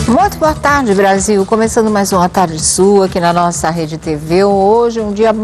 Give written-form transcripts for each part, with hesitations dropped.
Muito boa tarde, Brasil. Começando mais uma tarde sua aqui na nossa Rede TV. Hoje um dia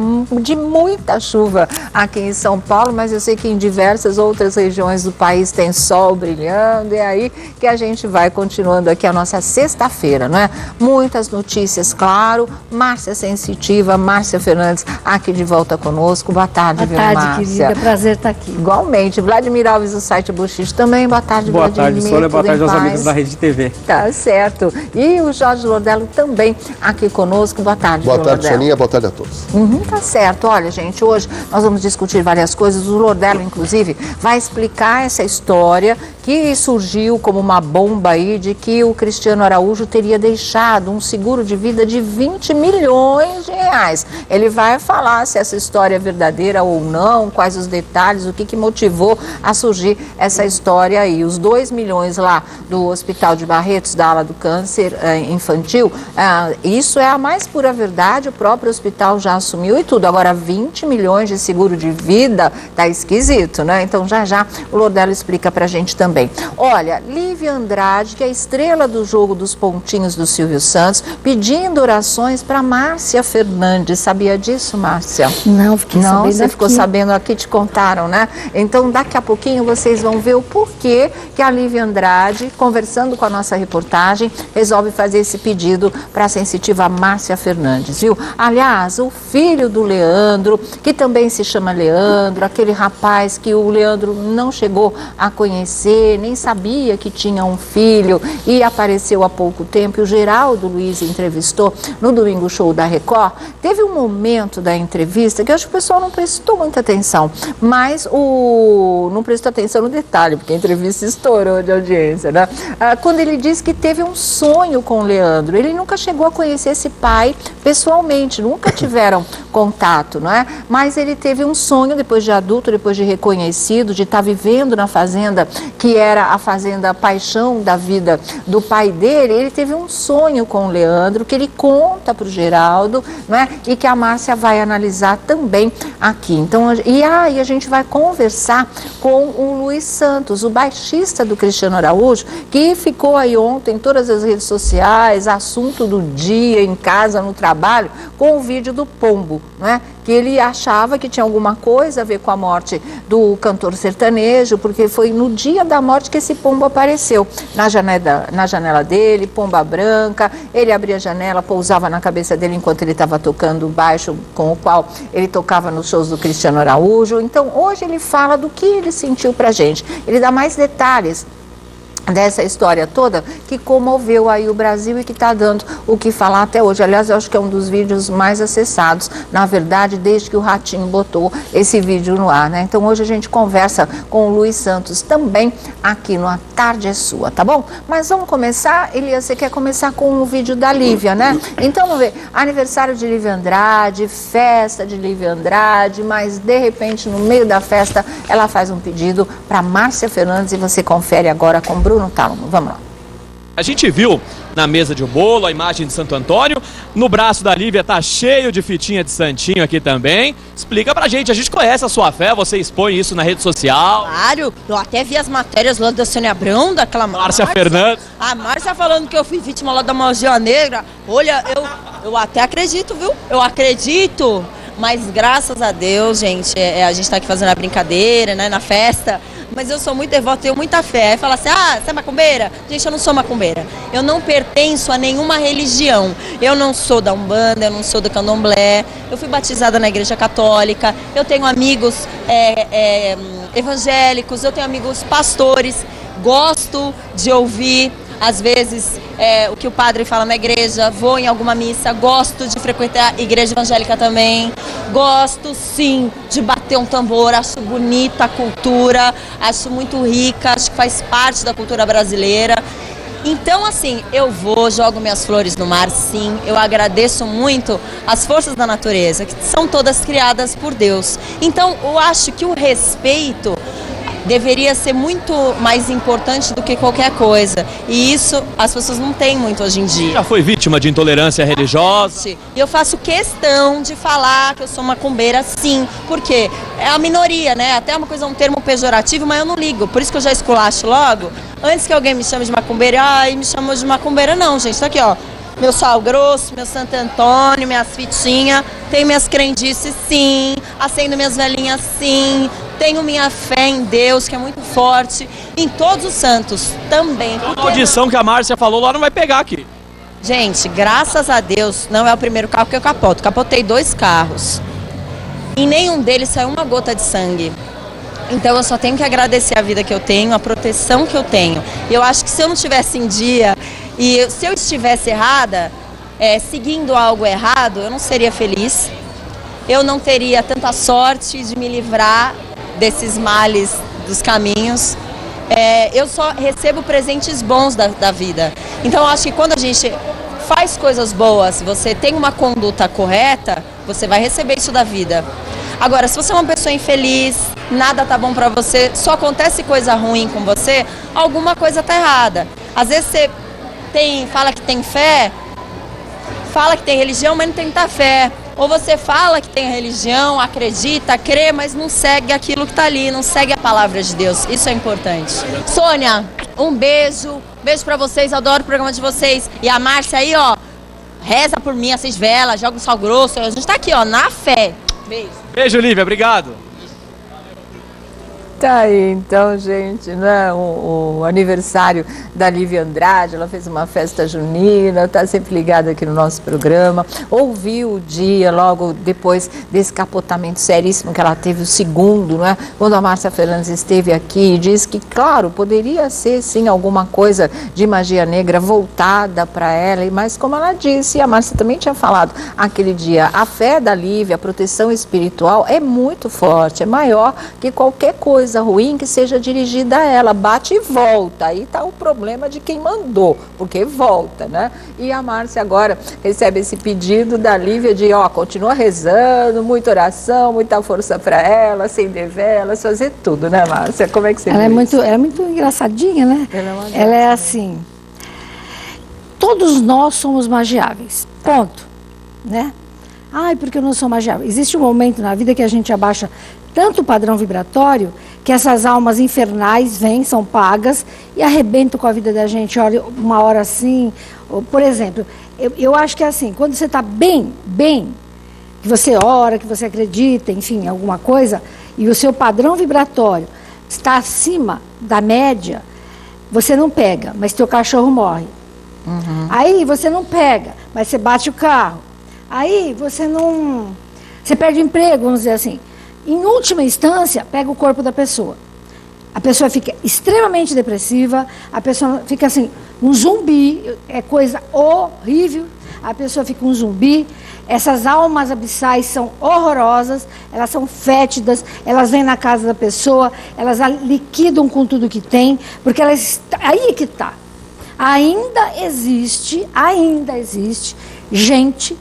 de muita chuva aqui em São Paulo, mas eu sei que em diversas outras regiões do país tem sol brilhando. É aí que a gente vai continuando aqui a nossa sexta-feira, não é? Muitas notícias, claro. Márcia Sensitiva, Márcia Fernandes aqui de volta conosco. Boa tarde, Boa tarde, Márcia. querida. Prazer estar aqui. Igualmente. Vladimir Alves do site Buchiche também. Boa tarde, Vladimir. Boa tarde, Sônia. Boa tarde aos amigos da Rede TV. Tá certo. E o Jorge Lordello também aqui conosco. Boa tarde, Boa tarde, Lordello. Soninha. Boa tarde a todos. Tá certo. Olha, gente, hoje nós vamos discutir várias coisas. O Lordello, inclusive, vai explicar essa história que surgiu como uma bomba aí de que o Cristiano Araújo teria deixado um seguro de vida de 20 milhões de reais. Ele vai falar se essa história é verdadeira ou não, quais os detalhes, o que motivou a surgir essa história aí. Os 2 milhões lá do Hospital de Barretos, da ala do câncer infantil, isso é a mais pura verdade, o próprio hospital já assumiu e tudo. Agora, 20 milhões de seguro de vida, tá esquisito, né? Então, já o Lordello explica pra gente também. Olha, Lívia Andrade, que é a estrela do jogo dos pontinhos do Silvio Santos, pedindo orações para Márcia Fernandes. Sabia disso, Márcia? Não, fiquei sabendo. Não, você ficou sabendo aqui, te contaram, né? Então, daqui a pouquinho vocês vão ver o porquê que a Lívia Andrade, conversando com a nossa reportagem, resolve fazer esse pedido para a sensitiva Márcia Fernandes, viu? Aliás, o filho do Leandro, que também se chama Leandro, aquele rapaz que o Leandro não chegou a conhecer, nem sabia que tinha um filho e apareceu há pouco tempo, e o Geraldo Luiz entrevistou no Domingo Show da Record. Teve um momento da entrevista que eu acho que o pessoal não prestou muita atenção, mas não prestou atenção no detalhe, porque a entrevista estourou de audiência, né? Quando ele disse que teve um sonho com o Leandro. Ele nunca chegou a conhecer esse pai pessoalmente, nunca tiveram contato, não é? Mas ele teve um sonho depois de adulto, depois de reconhecido, de estar vivendo na fazenda que era a fazenda paixão da vida do pai dele. Ele teve um sonho com o Leandro, que ele conta para o Geraldo, não é? E que a Márcia vai analisar também aqui. Então, aí a gente vai conversar com o Luiz Santos, o baixista do Cristiano Araújo, que ficou aí ontem em todas as redes sociais, assunto do dia, em casa, no trabalho, com o vídeo do pombo, não é? Que ele achava que tinha alguma coisa a ver com a morte do cantor sertanejo, porque foi no dia da morte que esse pombo apareceu na janela dele, pomba branca. Ele abria a janela, pousava na cabeça dele enquanto ele estava tocando o baixo com o qual ele tocava nos shows do Cristiano Araújo. Então, hoje ele fala do que ele sentiu pra gente. Ele dá mais detalhes dessa história toda que comoveu aí o Brasil e que está dando o que falar até hoje. Aliás, eu acho que é um dos vídeos mais acessados, na verdade, desde que o Ratinho botou esse vídeo no ar, né? Então, hoje a gente conversa com o Luiz Santos também aqui no A Tarde é Sua, tá bom? Mas vamos começar, Elias, você quer começar com o vídeo da Lívia, né? Então, vamos ver, aniversário de Lívia Andrade, festa de Lívia Andrade, mas de repente, no meio da festa, ela faz um pedido para Márcia Fernandes e você confere agora com Bruno Tálamo. Vamos lá. A gente viu na mesa de um bolo a imagem de Santo Antônio, no braço da Lívia tá cheio de fitinha de santinho aqui também. Explica pra gente, a gente conhece a sua fé, você expõe isso na rede social. Claro, eu até vi as matérias lá da Sônia Abrão, daquela Márcia Fernandes. A Márcia falando que eu fui vítima lá da magia negra. Olha, eu até acredito, viu? Eu acredito, mas graças a Deus, gente, a gente tá aqui fazendo a brincadeira, né, na festa. Mas eu sou muito devota, tenho muita fé. Aí fala assim, você é macumbeira? Gente, eu não sou macumbeira. Eu não pertenço a nenhuma religião. Eu não sou da Umbanda, eu não sou do Candomblé. Eu fui batizada na Igreja Católica. Eu tenho amigos evangélicos, eu tenho amigos pastores. Gosto de ouvir, às vezes, o que o padre fala na igreja. Vou em alguma missa, gosto de frequentar a igreja evangélica também. Gosto, sim, de bater um tambor, acho bonita a cultura, acho muito rica, acho que faz parte da cultura brasileira. Então, assim, eu jogo minhas flores no mar, sim. Eu agradeço muito as forças da natureza, que são todas criadas por Deus. Então, eu acho que o respeito deveria ser muito mais importante do que qualquer coisa. E isso as pessoas não têm muito hoje em dia. Já foi vítima de intolerância religiosa? E eu faço questão de falar que eu sou macumbeira, sim, porque é a minoria, né? Até uma coisa, um termo pejorativo, mas eu não ligo. Por isso que eu já esculacho logo, Antes que alguém me chame de macumbeira, ai, me chamou de macumbeira, não, gente. Tá aqui, ó. Meu sal grosso, meu Santo Antônio, minhas fitinhas, tenho minhas crendices, sim, acendo minhas velhinhas, sim, tenho minha fé em Deus, que é muito forte, em todos os santos também. Então, a audição que a Márcia falou lá não vai pegar aqui. Gente, graças a Deus, não é o primeiro carro que eu capoto. Capotei 2 carros. Em nenhum deles saiu uma gota de sangue. Então eu só tenho que agradecer a vida que eu tenho, a proteção que eu tenho. E eu acho que se eu não tivesse em dia e se eu estivesse errada, seguindo algo errado, eu não seria feliz. Eu não teria tanta sorte de me livrar desses males dos caminhos. Eu só recebo presentes bons da vida. Então eu acho que quando a gente faz coisas boas, você tem uma conduta correta, você vai receber isso da vida. Agora, se você é uma pessoa infeliz, nada tá bom pra você, só acontece coisa ruim com você, alguma coisa tá errada. Às vezes você fala que tem fé, fala que tem religião, mas não tem muita fé. Ou você fala que tem religião, acredita, crê, mas não segue aquilo que tá ali, não segue a palavra de Deus. Isso é importante. Sônia, um beijo. Beijo pra vocês, adoro o programa de vocês. E a Márcia aí, ó, reza por mim, acende vela, joga o sal grosso. A gente tá aqui, ó, na fé. Beijo. Beijo, Lívia, obrigado. Tá aí, então, gente, né? O aniversário da Lívia Andrade, ela fez uma festa junina, tá sempre ligada aqui no nosso programa. Ouviu o dia, logo depois desse capotamento seríssimo que ela teve, o segundo, né? Quando a Márcia Fernandes esteve aqui, disse que, claro, poderia ser, sim, alguma coisa de magia negra voltada para ela, mas como ela disse, e a Márcia também tinha falado aquele dia, a fé da Lívia, a proteção espiritual é muito forte, é maior que qualquer coisa ruim que seja dirigida a ela, bate e volta, aí tá o problema de quem mandou, porque volta, né? E a Márcia agora recebe esse pedido da Lívia de, ó, continua rezando, muita oração, muita força para ela, acender velas, fazer tudo, né, Márcia? Como é que você vê isso? Ela é muito engraçadinha, né? Ela é assim, todos nós somos magiáveis, ponto, né? Ai, porque eu não sou magiável. Existe um momento na vida que a gente abaixa tanto o padrão vibratório que essas almas infernais vêm, são pagas e arrebentam com a vida da gente. Olha, uma hora assim, por exemplo, eu acho que é assim, quando você está bem, que você ora, que você acredita, enfim, alguma coisa, e o seu padrão vibratório está acima da média, você não pega, mas teu cachorro morre. Uhum. Aí você não pega, mas você bate o carro. Aí você perde o emprego, vamos dizer assim. Em última instância, pega o corpo da pessoa. A pessoa fica extremamente depressiva, a pessoa fica assim, um zumbi, é coisa horrível, a pessoa fica um zumbi, essas almas abissais são horrorosas, elas são fétidas, elas vêm na casa da pessoa, elas a liquidam com tudo que tem, porque elas, aí é que está. Ainda existe gente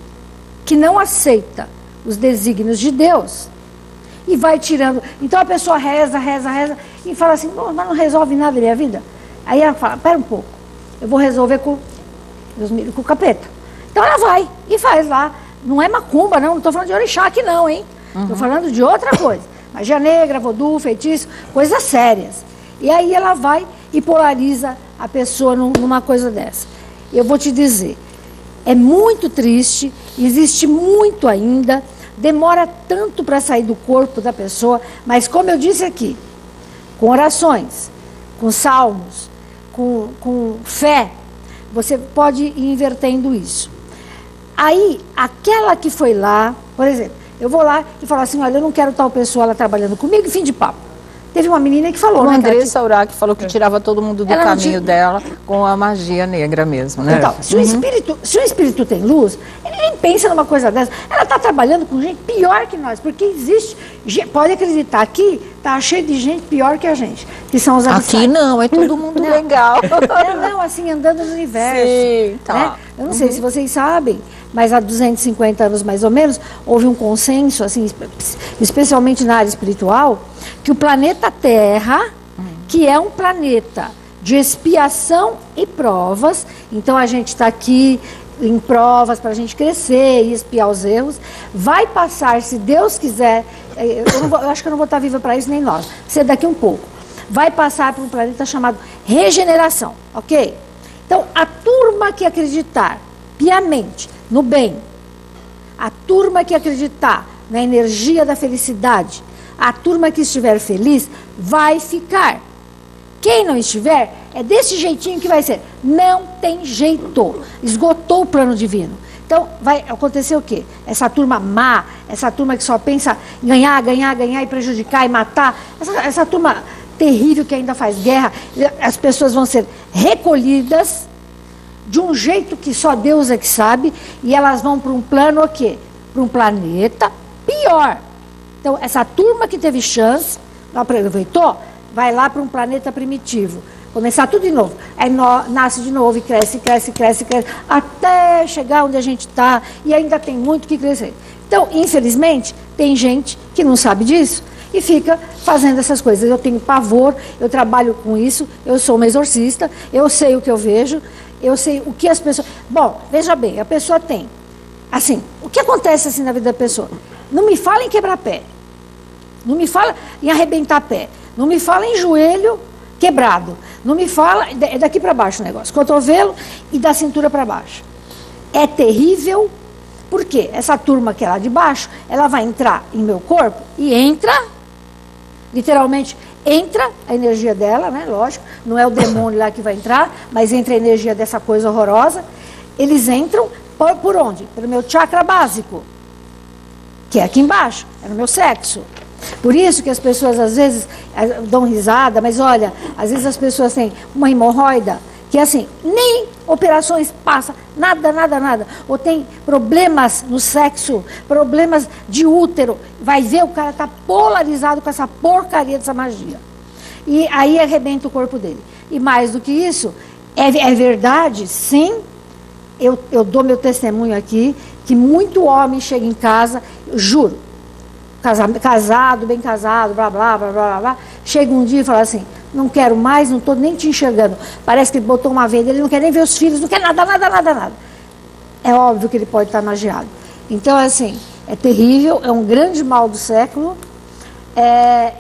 que não aceita os desígnios de Deus e vai tirando. Então a pessoa reza e fala assim, mas não resolve nada da minha vida. Aí ela fala, pera um pouco, eu vou resolver com o capeta. Então ela vai e faz lá. Não é macumba, não estou falando de orixá aqui não, hein? Estou falando de outra coisa. Magia negra, voodoo, feitiço, coisas sérias. E aí ela vai e polariza a pessoa numa coisa dessa. Eu vou te dizer, é muito triste, existe muito ainda, demora tanto para sair do corpo da pessoa, mas como eu disse aqui, com orações, com salmos, com fé, você pode ir invertendo isso. Aí, aquela que foi lá, por exemplo, eu vou lá e falo assim, olha, eu não quero tal pessoa lá trabalhando comigo, fim de papo. Teve uma menina que falou, né? A Andressa Urach falou que tirava todo mundo do caminho dela com a magia negra mesmo, né? Então, se o espírito tem luz, ele nem pensa numa coisa dessa. Ela está trabalhando com gente pior que nós, porque existe, pode acreditar, aqui está cheio de gente pior que a gente, que são os abissais. Aqui não, é todo mundo legal. Não, assim, andando no universo. Sim, tá. Né? Eu não sei se vocês sabem, mas há 250 anos mais ou menos, houve um consenso, assim, especialmente na área espiritual, que o planeta Terra, que é um planeta de expiação e provas, então a gente está aqui em provas para a gente crescer e expiar os erros, vai passar, se Deus quiser, eu acho que eu não vou estar viva para isso, nem nós, ser daqui um pouco, vai passar por um planeta chamado regeneração, ok? Então, a turma que acreditar piamente no bem, a turma que acreditar na energia da felicidade, a turma que estiver feliz, vai ficar. Quem não estiver, é desse jeitinho que vai ser. Não tem jeito. Esgotou o plano divino. Então, vai acontecer o quê? Essa turma má, essa turma que só pensa em ganhar, ganhar, ganhar e prejudicar e matar, essa turma terrível que ainda faz guerra, as pessoas vão ser recolhidas de um jeito que só Deus é que sabe, e elas vão para um plano o quê? Para um planeta pior. Então, essa turma que teve chance, não aproveitou, vai lá para um planeta primitivo. Começar tudo de novo. Aí nasce de novo e cresce, cresce, cresce, cresce, até chegar onde a gente está, e ainda tem muito que crescer. Então, infelizmente, tem gente que não sabe disso e fica fazendo essas coisas. Eu tenho pavor, eu trabalho com isso, eu sou uma exorcista, eu sei o que eu vejo, eu sei o que as pessoas... Bom, veja bem, a pessoa tem... Assim, o que acontece assim na vida da pessoa? Não me fala em quebrar pé, não me fala em arrebentar pé, não me fala em joelho quebrado, não me fala... É daqui para baixo o negócio, cotovelo e da cintura para baixo. É terrível, porque essa turma que é lá de baixo, ela vai entrar em meu corpo e entra... Literalmente, entra a energia dela, né? Lógico, não é o demônio lá que vai entrar, mas entra a energia dessa coisa horrorosa. Eles entram por onde? Pelo meu chakra básico, que é aqui embaixo, é no meu sexo. Por isso que as pessoas às vezes dão risada, mas olha, às vezes as pessoas têm uma hemorroida, que assim, nem operações passa, nada, nada, nada. Ou tem problemas no sexo, problemas de útero. Vai ver, o cara está polarizado com essa porcaria dessa magia. E aí arrebenta o corpo dele. E mais do que isso, é verdade, sim, eu dou meu testemunho aqui, que muito homem chega em casa, eu juro, casado, bem casado, blá, blá, blá, blá, blá, chega um dia e fala assim, não quero mais, não estou nem te enxergando. Parece que ele botou uma venda, ele não quer nem ver os filhos, não quer nada, nada, nada, nada. É óbvio que ele pode estar magiado. Então, assim, é terrível, é um grande mal do século.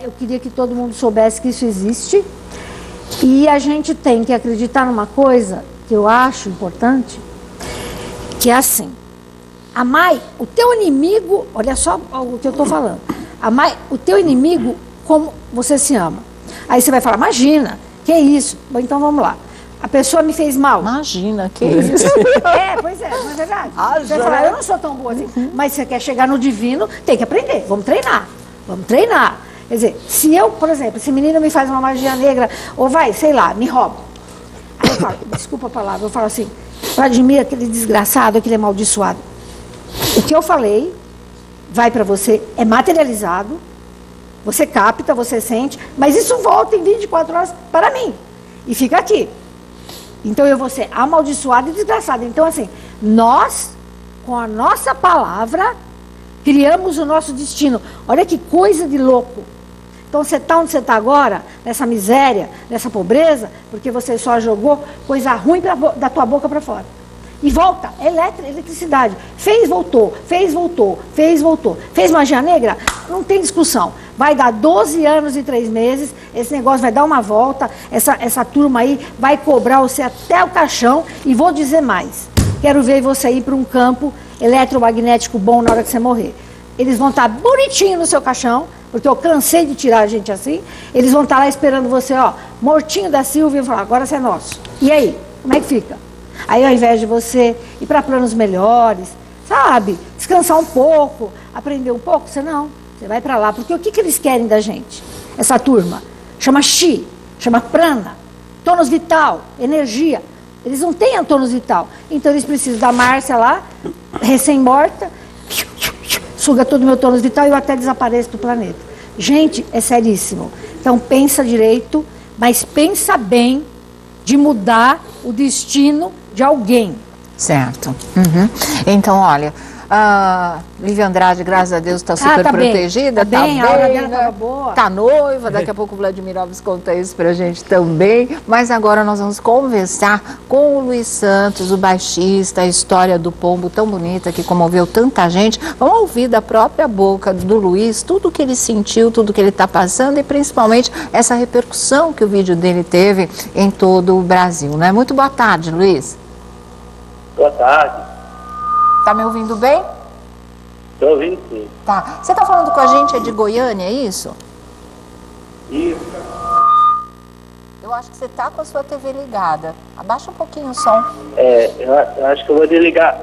Eu queria que todo mundo soubesse que isso existe. E a gente tem que acreditar numa coisa que eu acho importante, que é assim, amai o teu inimigo, olha só o que eu estou falando, amai o teu inimigo como você se ama. Aí você vai falar, imagina, que é isso? Bom, então vamos lá. A pessoa me fez mal. Imagina, que isso? Pois é, não é verdade? Você vai falar, eu não sou tão boa assim. Mas você quer chegar no divino, tem que aprender, vamos treinar. Vamos treinar. Quer dizer, se eu, por exemplo, esse menino me faz uma magia negra, ou vai, sei lá, me rouba. Aí eu falo, desculpa a palavra, eu falo assim, Vladimir, aquele desgraçado, aquele amaldiçoado. O que eu falei vai para você, é materializado, você capta, você sente, mas isso volta em 24 horas para mim. E fica aqui. Então eu vou ser amaldiçoado e desgraçado. Então assim, nós, com a nossa palavra, criamos o nosso destino. Olha que coisa de louco. Então você está onde você está agora, nessa miséria, nessa pobreza, porque você só jogou coisa ruim da tua boca para fora. E volta, eletricidade. Fez, voltou, fez, voltou, fez, voltou. Fez magia negra? Não tem discussão. Vai dar 12 anos e 3 meses, esse negócio vai dar uma volta, essa turma aí vai cobrar você até o caixão, e vou dizer mais. Quero ver você ir para um campo eletromagnético bom na hora que você morrer. Eles vão estar bonitinho no seu caixão, porque eu cansei de tirar a gente assim, eles vão estar lá esperando você, ó, mortinho da Silvia, e falar, agora você é nosso. E aí, como é que fica? Aí, ao invés de você ir para planos melhores, sabe, descansar um pouco, aprender um pouco, você não, você vai para lá. Porque o que eles querem da gente? Essa turma chama Chi, chama Prana, tônus vital, energia. Eles não têm tônus vital. Então, eles precisam da Márcia lá, recém-morta, suga todo o meu tônus vital e eu até desapareço do planeta. Gente, é seríssimo. Então, pensa direito, mas pensa bem de mudar o destino de alguém. Certo. Então, olha, A Lívia Andrade, graças a Deus, está super tá bem. protegida. Tá bem, a hora dela né? tava boa. Tá noiva, daqui a pouco o Vladimir Alves conta isso pra gente também. Mas agora nós vamos conversar com o Luiz Santos, o baixista, a história do pombo tão bonita que comoveu tanta gente. Vamos ouvir da própria boca do Luiz tudo que ele sentiu, tudo que ele está passando e principalmente essa repercussão que o vídeo dele teve em todo o Brasil, né? Muito boa tarde, Luiz. Boa tarde. Tá me ouvindo bem? Estou ouvindo sim. Tá. Você tá falando com a gente, é de Goiânia, é isso? Isso. Eu acho que você tá com a sua TV ligada. Abaixa um pouquinho o som. Eu acho que eu vou desligar.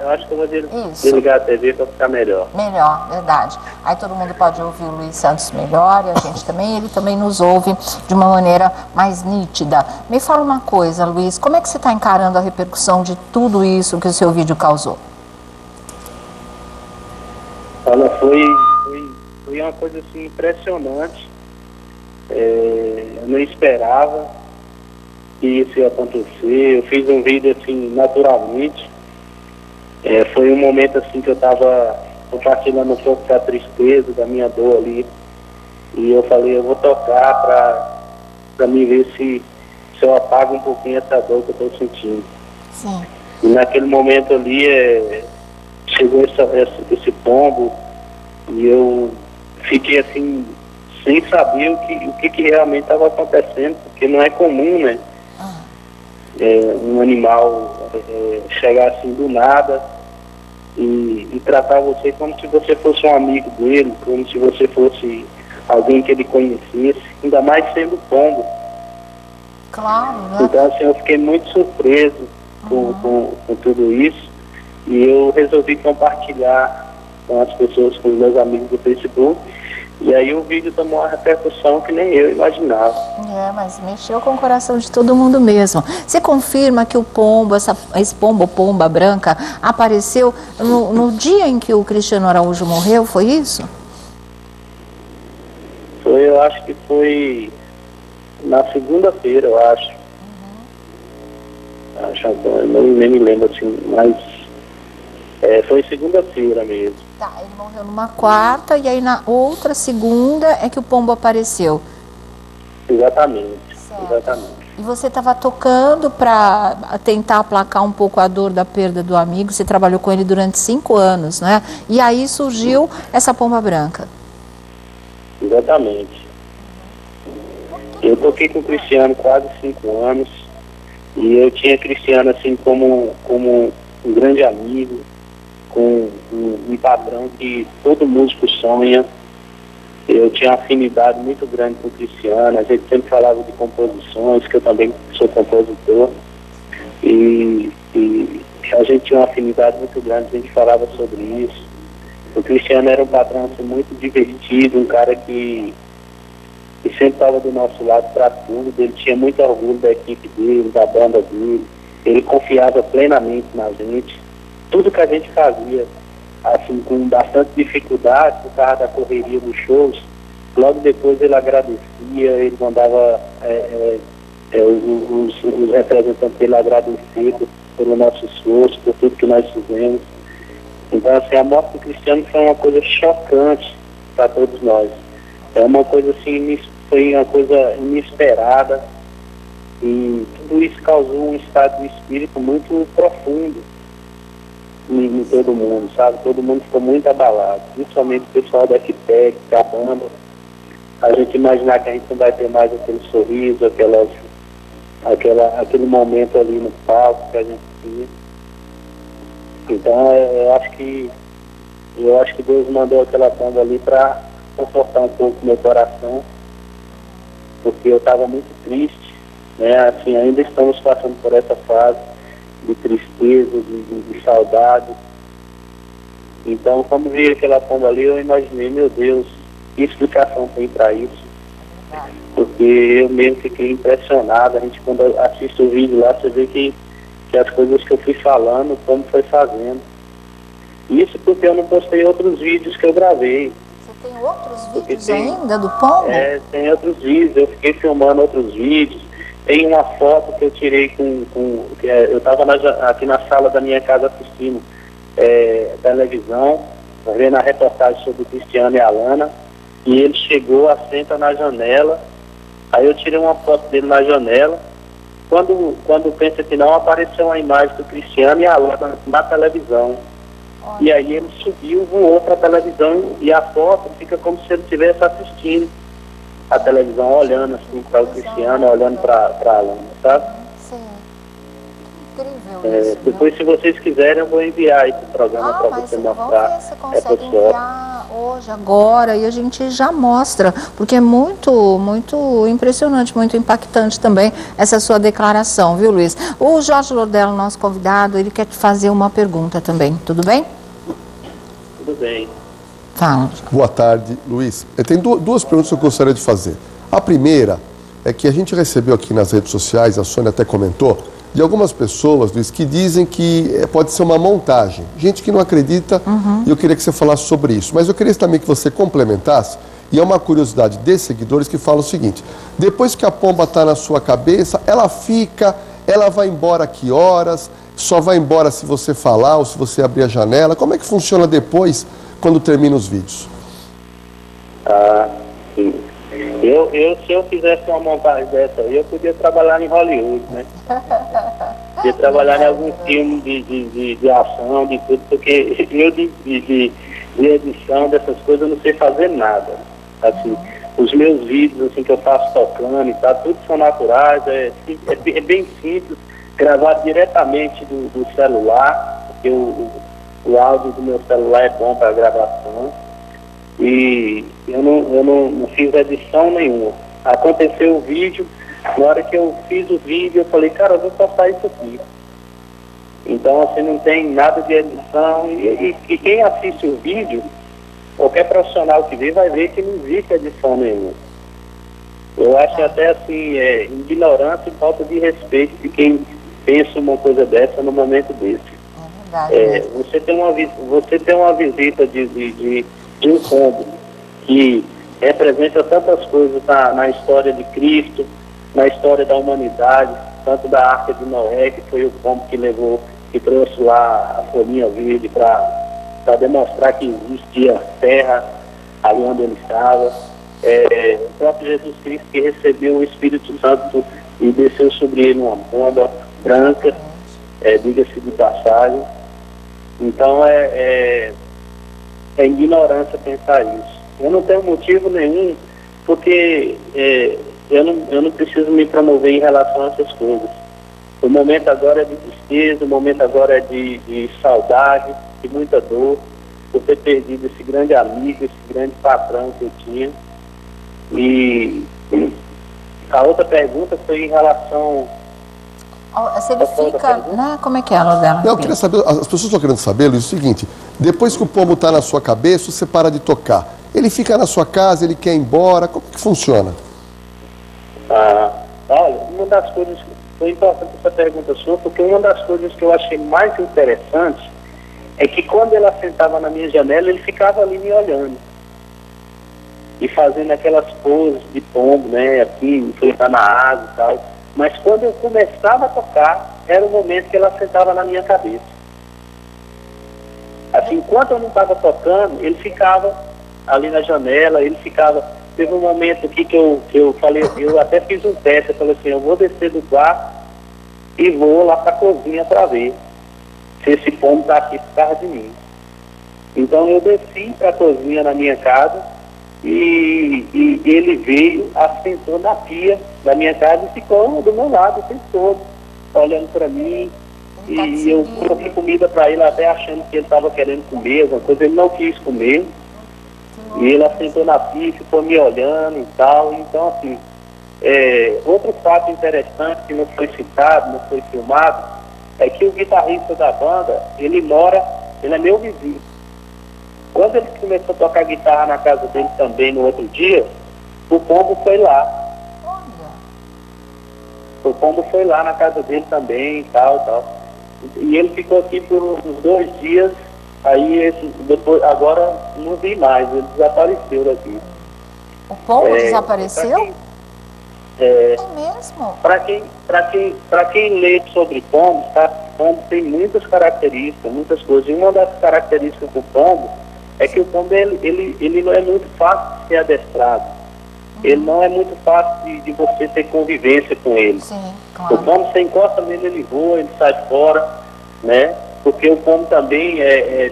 Isso. Desligar a TV para ficar melhor. Melhor, verdade. Aí todo mundo pode ouvir o Luiz Santos melhor e a gente também. Ele também nos ouve de uma maneira mais nítida. Me fala uma coisa, Luiz, como é que você está encarando a repercussão de tudo isso que o seu vídeo causou? Olha, foi uma coisa assim impressionante. Eu não esperava que isso ia acontecer. Eu fiz um vídeo assim naturalmente. Foi um momento assim que eu estava compartilhando um pouco da tristeza, da minha dor ali. E eu falei, eu vou tocar para me ver se eu apago um pouquinho essa dor que eu estou sentindo. Sim. E naquele momento ali chegou esse pombo e eu fiquei assim sem saber o que realmente estava acontecendo, porque não é comum, né? Um animal chegar assim do nada e tratar você como se você fosse um amigo dele, como se você fosse alguém que ele conhecesse, ainda mais sendo pombo. Claro, né? Então assim, eu fiquei muito surpreso com tudo isso e eu resolvi compartilhar com as pessoas, com os meus amigos do Facebook. E aí o vídeo tomou uma repercussão que nem eu imaginava. Mas mexeu com o coração de todo mundo mesmo. Você confirma que o pombo, esse pomba branca, apareceu no dia em que o Cristiano Araújo morreu, foi isso? Eu acho que foi na segunda-feira, eu acho. Eu nem me lembro assim, mas foi segunda-feira mesmo. Tá, ele morreu numa quarta e aí na outra segunda é que o pombo apareceu. Exatamente, Certo. exatamente. E você estava tocando para tentar aplacar um pouco a dor da perda do amigo. Você trabalhou com ele durante 5 anos, né? E aí surgiu essa pomba branca. Exatamente. Eu toquei com o Cristiano quase 5 anos e eu tinha Cristiano assim como um grande amigo, com um padrão que todo músico sonha. Eu tinha uma afinidade muito grande com o Cristiano, a gente sempre falava de composições, que eu também sou compositor, e a gente tinha uma afinidade muito grande, a gente falava sobre isso. O Cristiano era um padrão assim, muito divertido, um cara que sempre estava do nosso lado para tudo. Ele tinha muito orgulho da equipe dele, da banda dele, ele confiava plenamente na gente. Tudo que a gente fazia, assim, com bastante dificuldade, por causa da correria dos shows, logo depois ele agradecia, ele mandava os representantes dele agradecer pelo nosso esforço, por tudo que nós fizemos. Então, assim, a morte do Cristiano foi uma coisa chocante para todos nós. É uma coisa assim, foi uma coisa inesperada e tudo isso causou um estado de espírito muito profundo em todo mundo, sabe? Todo mundo ficou muito abalado, principalmente o pessoal da FPEC, da banda. A gente imaginar que a gente não vai ter mais aquele sorriso, aquele momento ali no palco que a gente tinha. Então eu acho que Deus mandou aquela banda ali para confortar um pouco o meu coração, porque eu estava muito triste, né? Assim, ainda estamos passando por essa fase de tristeza, de saudade. Então, quando vi aquela pomba ali, eu imaginei, meu Deus, que explicação tem para isso? Porque eu mesmo fiquei impressionado. A gente, quando assiste o vídeo lá, você vê que as coisas que eu fui falando, como foi fazendo. Isso porque eu não postei outros vídeos que eu gravei. Você tem outros vídeos ainda do pombo? Tem outros vídeos, eu fiquei filmando outros vídeos. Tem uma foto que eu tirei eu estava aqui na sala da minha casa assistindo televisão, vendo a reportagem sobre o Cristiano e a Alana, e ele chegou, assenta na janela, aí eu tirei uma foto dele na janela. Quando pensa que não, apareceu uma imagem do Cristiano e a Alana na televisão. E aí ele subiu, voou para a televisão e a foto fica como se ele estivesse assistindo a televisão, olhando assim para o Cristiano, olhando para a Alana, sabe? Sim. Incrível isso, depois, se vocês quiserem, eu vou enviar aí para o programa para mas você vamos mostrar. ver se consegue enviar hoje, agora, e a gente já mostra, porque é muito, muito impressionante, muito impactante também essa sua declaração, viu, Luiz? O Jorge Lordelo, nosso convidado, ele quer te fazer uma pergunta também, tudo bem? Tudo bem. Fala. Boa tarde, Luiz. Tem duas perguntas que eu gostaria de fazer. A primeira é que a gente recebeu aqui nas redes sociais, a Sônia até comentou, de algumas pessoas, Luiz, que dizem que pode ser uma montagem. Gente que não acredita, e eu queria que você falasse sobre isso. Mas eu queria também que você complementasse, e é uma curiosidade de seguidores que falam o seguinte: depois que a pomba está na sua cabeça, ela vai embora a que horas? Só vai embora se você falar ou se você abrir a janela? Como é que funciona depois, quando termina os vídeos? Sim. Se eu fizesse uma montagem dessa, eu podia trabalhar em Hollywood, né? Podia trabalhar em algum filme de ação, de tudo, porque eu de edição dessas coisas eu não sei fazer nada. Assim, os meus vídeos assim, que eu faço tocando e tal, tudo são naturais, é bem simples, gravado diretamente do celular, porque o áudio do meu celular é bom para gravação. E eu não fiz edição nenhuma. Aconteceu o vídeo, na hora que eu fiz o vídeo, eu falei, cara, eu vou postar isso aqui. Então, assim, não tem nada de edição. E quem assiste o vídeo, qualquer profissional que vê, vai ver que não existe edição nenhuma. Eu acho até, assim, ignorância e falta de respeito de quem pensa uma coisa dessa no momento desse. É verdade. Você tem uma visita de um pombo que representa tantas coisas na história de Cristo, na história da humanidade, tanto da Arca de Noé, que foi o pombo que trouxe lá a folhinha verde para demonstrar que existia terra ali onde ele estava. O próprio Jesus Cristo, que recebeu o Espírito Santo e desceu sobre ele uma pomba branca, diga-se de passagem. Então é ignorância pensar isso. Eu não tenho motivo nenhum, porque eu não preciso me promover em relação a essas coisas. O momento agora é de tristeza, o momento agora é de saudade, de muita dor, por ter perdido esse grande amigo, esse grande patrão que eu tinha. E a outra pergunta foi em relação... Se ele fica, né? Como é que é, Lordelo? Não, eu queria saber, as pessoas estão querendo saber, Luiz, o seguinte: depois que o pombo está na sua cabeça, você para de tocar. Ele fica na sua casa, ele quer ir embora, como é que funciona? Olha, uma das coisas, foi importante essa pergunta sua, porque uma das coisas que eu achei mais interessante é que quando ela sentava na minha janela, ele ficava ali me olhando. E fazendo aquelas poses de pombo, né, assim, enfrentando a água e tal. Mas quando eu começava a tocar, era o momento que ela sentava na minha cabeça. Assim, enquanto eu não estava tocando, ele ficava ali na janela, ele ficava... Teve um momento aqui que eu falei, eu até fiz um teste, eu falei assim, eu vou descer do quarto e vou lá para a cozinha para ver se esse pombo está aqui por causa de mim. Então eu desci para a cozinha na minha casa e ele veio, assentou na pia da minha casa e ficou do meu lado o tempo todo, olhando para mim. E eu coloquei comida para ele, até achando que ele estava querendo comer, alguma coisa, ele não quis comer. E ele assentou na pia, ficou me olhando e tal. Então, assim, outro fato interessante que não foi citado, não foi filmado, é que o guitarrista da banda, ele é meu vizinho. Quando ele começou a tocar guitarra na casa dele também no outro dia, o pombo foi lá. O pombo foi lá na casa dele também e tal. E ele ficou aqui por uns 2 dias, aí depois, agora não vi mais, ele desapareceu daqui. O pombo desapareceu? É mesmo? Para quem lê sobre pombos, tá? O pombo tem muitas características, muitas coisas. E uma das características do pombo é que o pombo ele não é muito fácil de ser adestrado. Ele não é muito fácil de você ter convivência com ele. Sim, claro. O pombo, você encosta nele, ele voa, ele sai fora, né? Porque o pombo também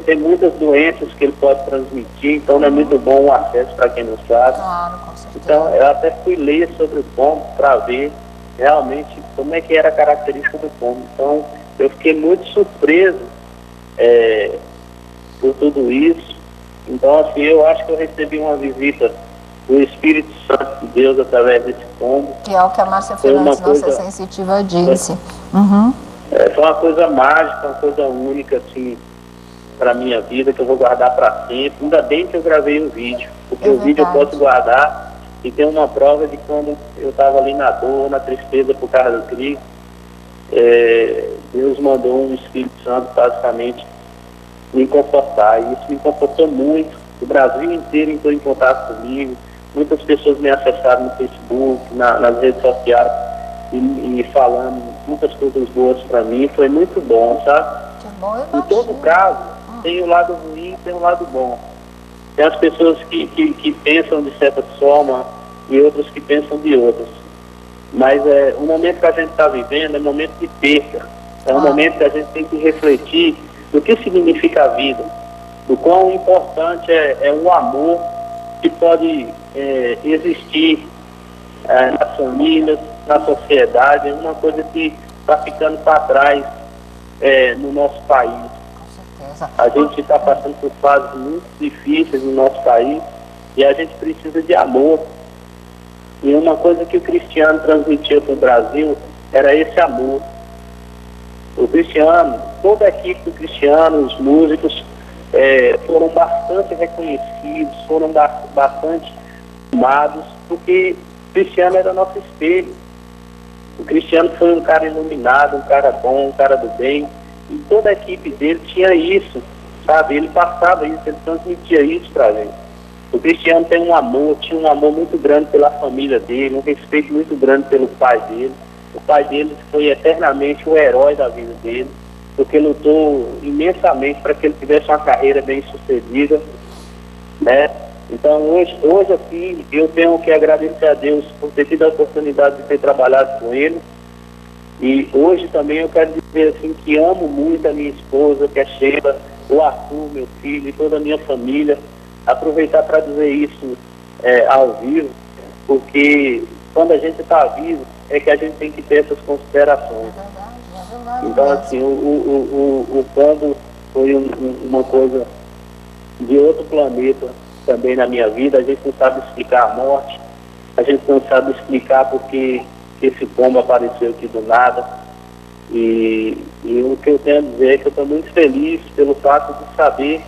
tem muitas doenças que ele pode transmitir, então não é muito bom o acesso para quem não sabe. Claro, com certeza. Então, eu até fui ler sobre o pombo para ver realmente como é que era a característica do pombo. Então, eu fiquei muito surpreso por tudo isso. Então, assim, eu acho que eu recebi uma visita do Espírito Santo de Deus através desse pombo. Que é o que a Márcia Fernandes, nossa sensitiva, disse. Foi uma coisa mágica, uma coisa única, assim, para minha vida, que eu vou guardar para sempre. Ainda bem que eu gravei um vídeo, porque o vídeo eu posso guardar e tem uma prova de quando eu estava ali na dor, na tristeza por causa do Cristo. Deus mandou um Espírito Santo, basicamente, me confortar. E isso me confortou muito. O Brasil inteiro entrou em contato comigo. Muitas pessoas me acessaram no Facebook, nas redes sociais, e falando muitas coisas boas para mim. Foi muito bom, sabe? Que bom, Em todo caso, tem o lado ruim e tem o lado bom. Tem as pessoas que pensam de certa forma e outras que pensam de outras. Mas o momento que a gente está vivendo é um momento de perca. É um momento que a gente tem que refletir do que significa a vida, do quão importante é o amor que pode existir nas famílias, na sociedade. É uma coisa que está ficando para trás no nosso país. Com certeza. A gente está passando por fases muito difíceis no nosso país e a gente precisa de amor. E uma coisa que o Cristiano transmitia para o Brasil era esse amor. O Cristiano, toda a equipe do Cristiano, os músicos, foram bastante reconhecidos, foram bastante amados, porque o Cristiano era nosso espelho. O Cristiano foi um cara iluminado, um cara bom, um cara do bem, e toda a equipe dele tinha isso, sabe? Ele passava isso, ele transmitia isso para a gente. O Cristiano tem um amor, tinha um amor muito grande pela família dele, um respeito muito grande pelo pai dele. O pai dele foi eternamente o herói da vida dele, porque lutou imensamente para que ele tivesse uma carreira bem sucedida, né? Então hoje assim, eu tenho que agradecer a Deus por ter tido a oportunidade de ter trabalhado com ele. E hoje também eu quero dizer assim que amo muito a minha esposa, que é Sheila, o Arthur, meu filho, e toda a minha família. Aproveitar para dizer isso ao vivo, porque quando a gente está vivo é que a gente tem que ter essas considerações. Então, assim, o pombo foi uma coisa de outro planeta também na minha vida. A gente não sabe explicar a morte, a gente não sabe explicar porque esse pombo apareceu aqui do nada. E o que eu tenho a dizer é que eu estou muito feliz pelo fato de saber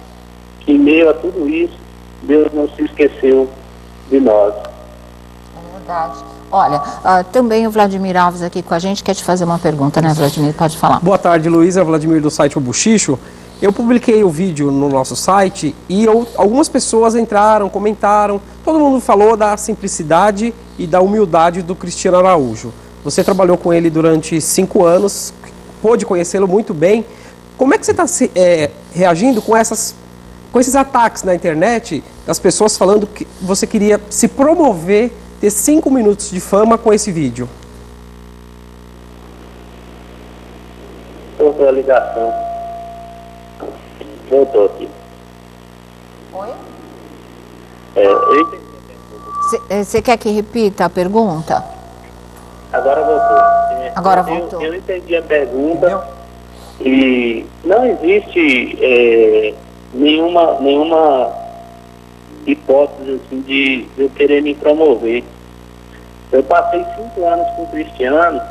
que, em meio a tudo isso, Deus não se esqueceu de nós. É verdade. Olha, também o Vladimir Alves aqui com a gente quer te fazer uma pergunta, né, Vladimir? Pode falar. Boa tarde, Luísa. Vladimir do site O Buchicho. Eu publiquei o vídeo no nosso site e algumas pessoas entraram, comentaram. Todo mundo falou da simplicidade e da humildade do Cristiano Araújo. Você trabalhou com ele durante 5 anos, pôde conhecê-lo muito bem. Como é que você está reagindo com esses ataques na internet, das pessoas falando que você queria se promover, ter 5 minutos de fama com esse vídeo? Voltou a ligação. Voltou aqui. Oi? Eu entendi. Você quer que repita a pergunta? Agora voltou. Agora voltou. Eu entendi a pergunta. E não existe nenhuma hipótese assim, de eu querer me promover. Eu passei 5 anos com o Cristiano.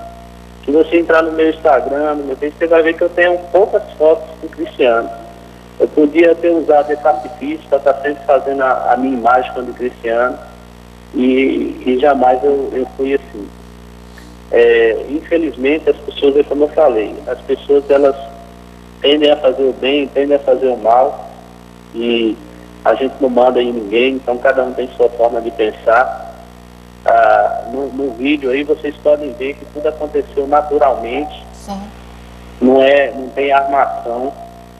Se você entrar no meu Instagram, no meu Facebook, você vai ver que eu tenho poucas fotos com o Cristiano. Eu podia ter usado esse artifício para estar sempre fazendo a minha imagem com o Cristiano. E jamais eu fui assim. Infelizmente, as pessoas, é como eu falei, as pessoas elas tendem a fazer o bem, tendem a fazer o mal, e a gente não manda em ninguém, então cada um tem sua forma de pensar. no vídeo aí, vocês podem ver que tudo aconteceu naturalmente. Sim. Não tem armação.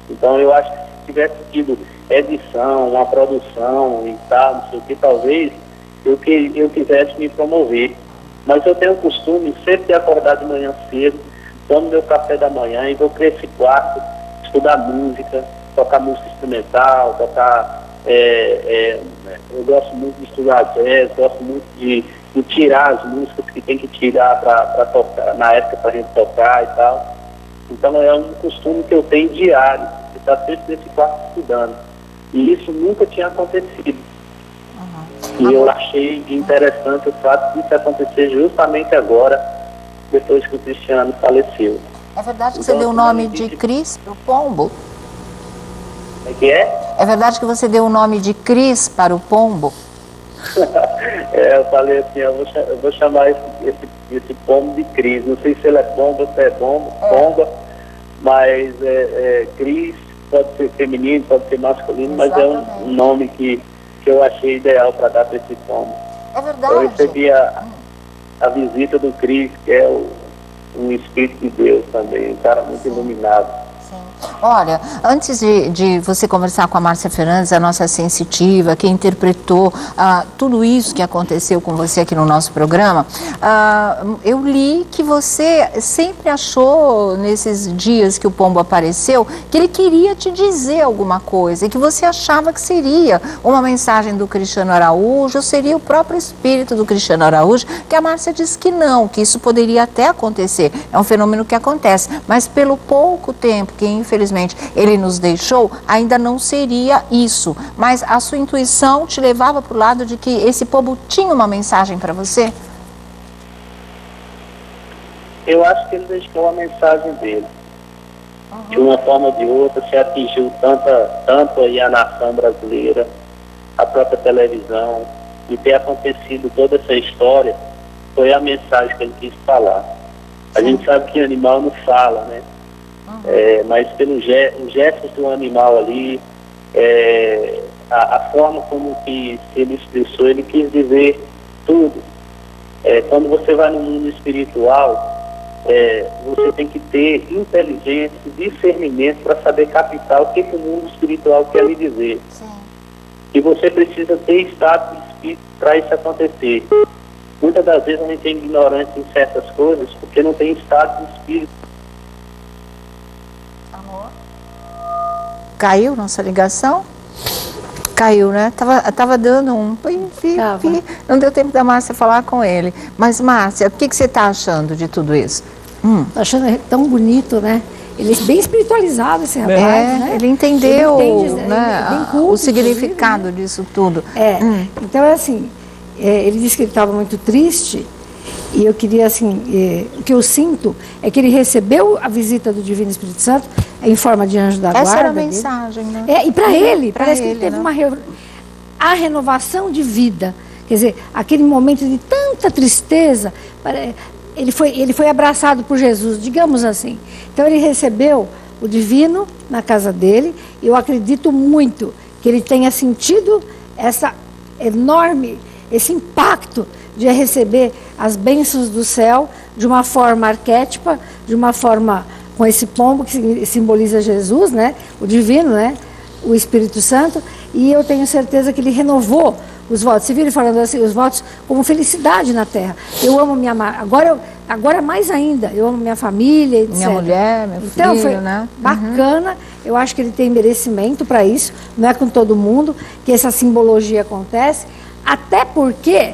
Então eu acho que se tivesse tido edição, uma produção e tal, não sei o que, talvez eu quisesse me promover. Mas eu tenho o costume sempre de acordar de manhã cedo, tomo meu café da manhã e vou para esse quarto estudar música, tocar música instrumental, tocar... eu gosto muito de estudar jazz, gosto muito de tirar as músicas que tem que tirar para tocar, na época para a gente tocar e tal. Então é um costume que eu tenho diário, de estar sempre nesse quarto estudando. E isso nunca tinha acontecido. E eu achei interessante o fato disso acontecer justamente agora, depois que o Cristiano faleceu. É verdade que você deu o nome de Cris para o pombo? É que é? É verdade que você deu o nome de Cris para o pombo? Eu falei assim, eu vou chamar esse pombo de Cris. Não sei se ele é pombo ou se é pomba, mas Cris pode ser feminino, pode ser masculino, exatamente, mas é um nome que eu achei ideal para dar para esse pombo. É verdade. Eu recebi a visita do Cris, que é um espírito de Deus também, um cara muito iluminado. Olha, antes de você conversar com a Márcia Fernandes, a nossa sensitiva, que interpretou tudo isso que aconteceu com você aqui no nosso programa, eu li que você sempre achou, nesses dias que o pombo apareceu, que ele queria te dizer alguma coisa, e que você achava que seria uma mensagem do Cristiano Araújo, seria o próprio espírito do Cristiano Araújo, que a Márcia disse que não, que isso poderia até acontecer, é um fenômeno que acontece, mas pelo pouco tempo que infelizmente ele nos deixou, ainda não seria isso. Mas a sua intuição te levava para o lado de que esse pombo tinha uma mensagem para você? Eu acho que ele deixou a mensagem dele. De uma forma ou de outra, se atingiu tanto aí a nação brasileira, a própria televisão, e ter acontecido toda essa história, foi a mensagem que ele quis falar. A gente sabe que animal não fala, né? Mas pelos gestos do animal ali, a forma como que ele expressou, ele quis dizer tudo. Quando você vai no mundo espiritual, você tem que ter inteligência e discernimento para saber captar o que o mundo espiritual quer lhe dizer. Sim. E você precisa ter estado de espírito para isso acontecer. Muitas das vezes a gente é ignorante em certas coisas porque não tem estado de espírito. Caiu nossa ligação? Caiu, né? Tava dando um... Não deu tempo da Márcia falar com ele. Mas, Márcia, o que você está achando de tudo isso? Tô achando tão bonito, né? Ele é bem espiritualizado, esse rapaz, né? Ele entendeu, ele entende, né, bem culto, o significado disso tudo. Então, assim, ele disse que ele estava muito triste. E eu queria, assim, o que eu sinto é que ele recebeu a visita do Divino Espírito Santo em forma de anjo da guarda. Essa era a mensagem, né? E para ele, parece que ele teve a renovação de vida. Quer dizer, aquele momento de tanta tristeza, ele foi abraçado por Jesus, digamos assim. Então ele recebeu o Divino na casa dele, e eu acredito muito que ele tenha sentido esse impacto de receber as bênçãos do céu de uma forma arquétipa, de uma forma com esse pombo que simboliza Jesus, né? O divino, né? O Espírito Santo, e eu tenho certeza que ele renovou os votos. Você viu ele falando assim, os votos como felicidade na terra. Eu amo minha... Agora mais ainda, eu amo minha família, etc. Minha mulher, meu filho, foi né? Bacana, eu acho que ele tem merecimento para isso, não é com todo mundo que essa simbologia acontece, até porque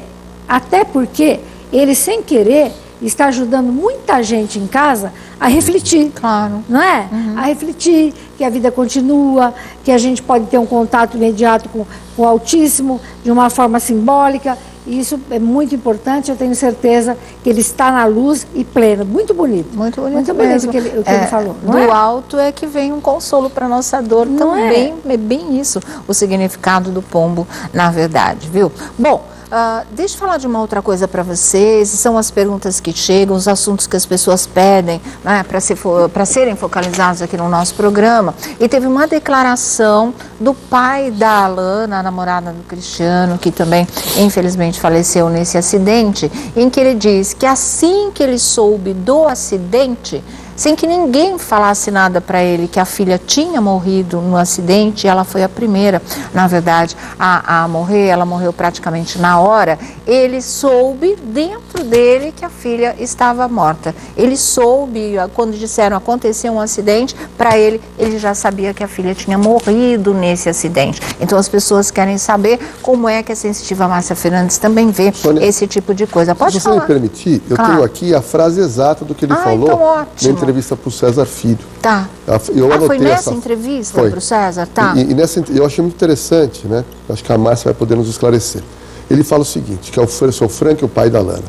ele, sem querer, está ajudando muita gente em casa a refletir. Claro. Não é? A refletir, que a vida continua, que a gente pode ter um contato imediato com o Altíssimo, de uma forma simbólica. E isso é muito importante, eu tenho certeza que ele está na luz e pleno. Muito bonito. Muito bonito. Muito bonito o que ele falou. Do alto é que vem um consolo para nossa dor também. É bem isso, o significado do pombo, na verdade, viu? Bom, deixa eu falar de uma outra coisa para vocês, são as perguntas que chegam, os assuntos que as pessoas pedem, né, para serem focalizados aqui no nosso programa. E teve uma declaração do pai da Alana, a namorada do Cristiano, que também infelizmente faleceu nesse acidente, em que ele diz que assim que ele soube do acidente, sem que ninguém falasse nada para ele, que a filha tinha morrido no acidente, ela foi a primeira, na verdade, a morrer, ela morreu praticamente na hora. Ele soube dentro dele que a filha estava morta. Ele soube, quando disseram aconteceu um acidente, para ele já sabia que a filha tinha morrido nesse acidente. Então as pessoas querem saber como é que a sensitiva Márcia Fernandes também vê Sônia, esse tipo de coisa. Pode falar. Se você me permitir, eu Claro. tenho aqui a frase exata do que ele falou então ótimo. na entrevista para o César Filho. Tá. Eu foi anotei nessa essa... entrevista Foi. para o César? Tá. E nessa, eu achei muito interessante, né? Acho que a Márcia vai poder nos esclarecer. Ele fala o seguinte, que é o seu Frank, o pai da Lana.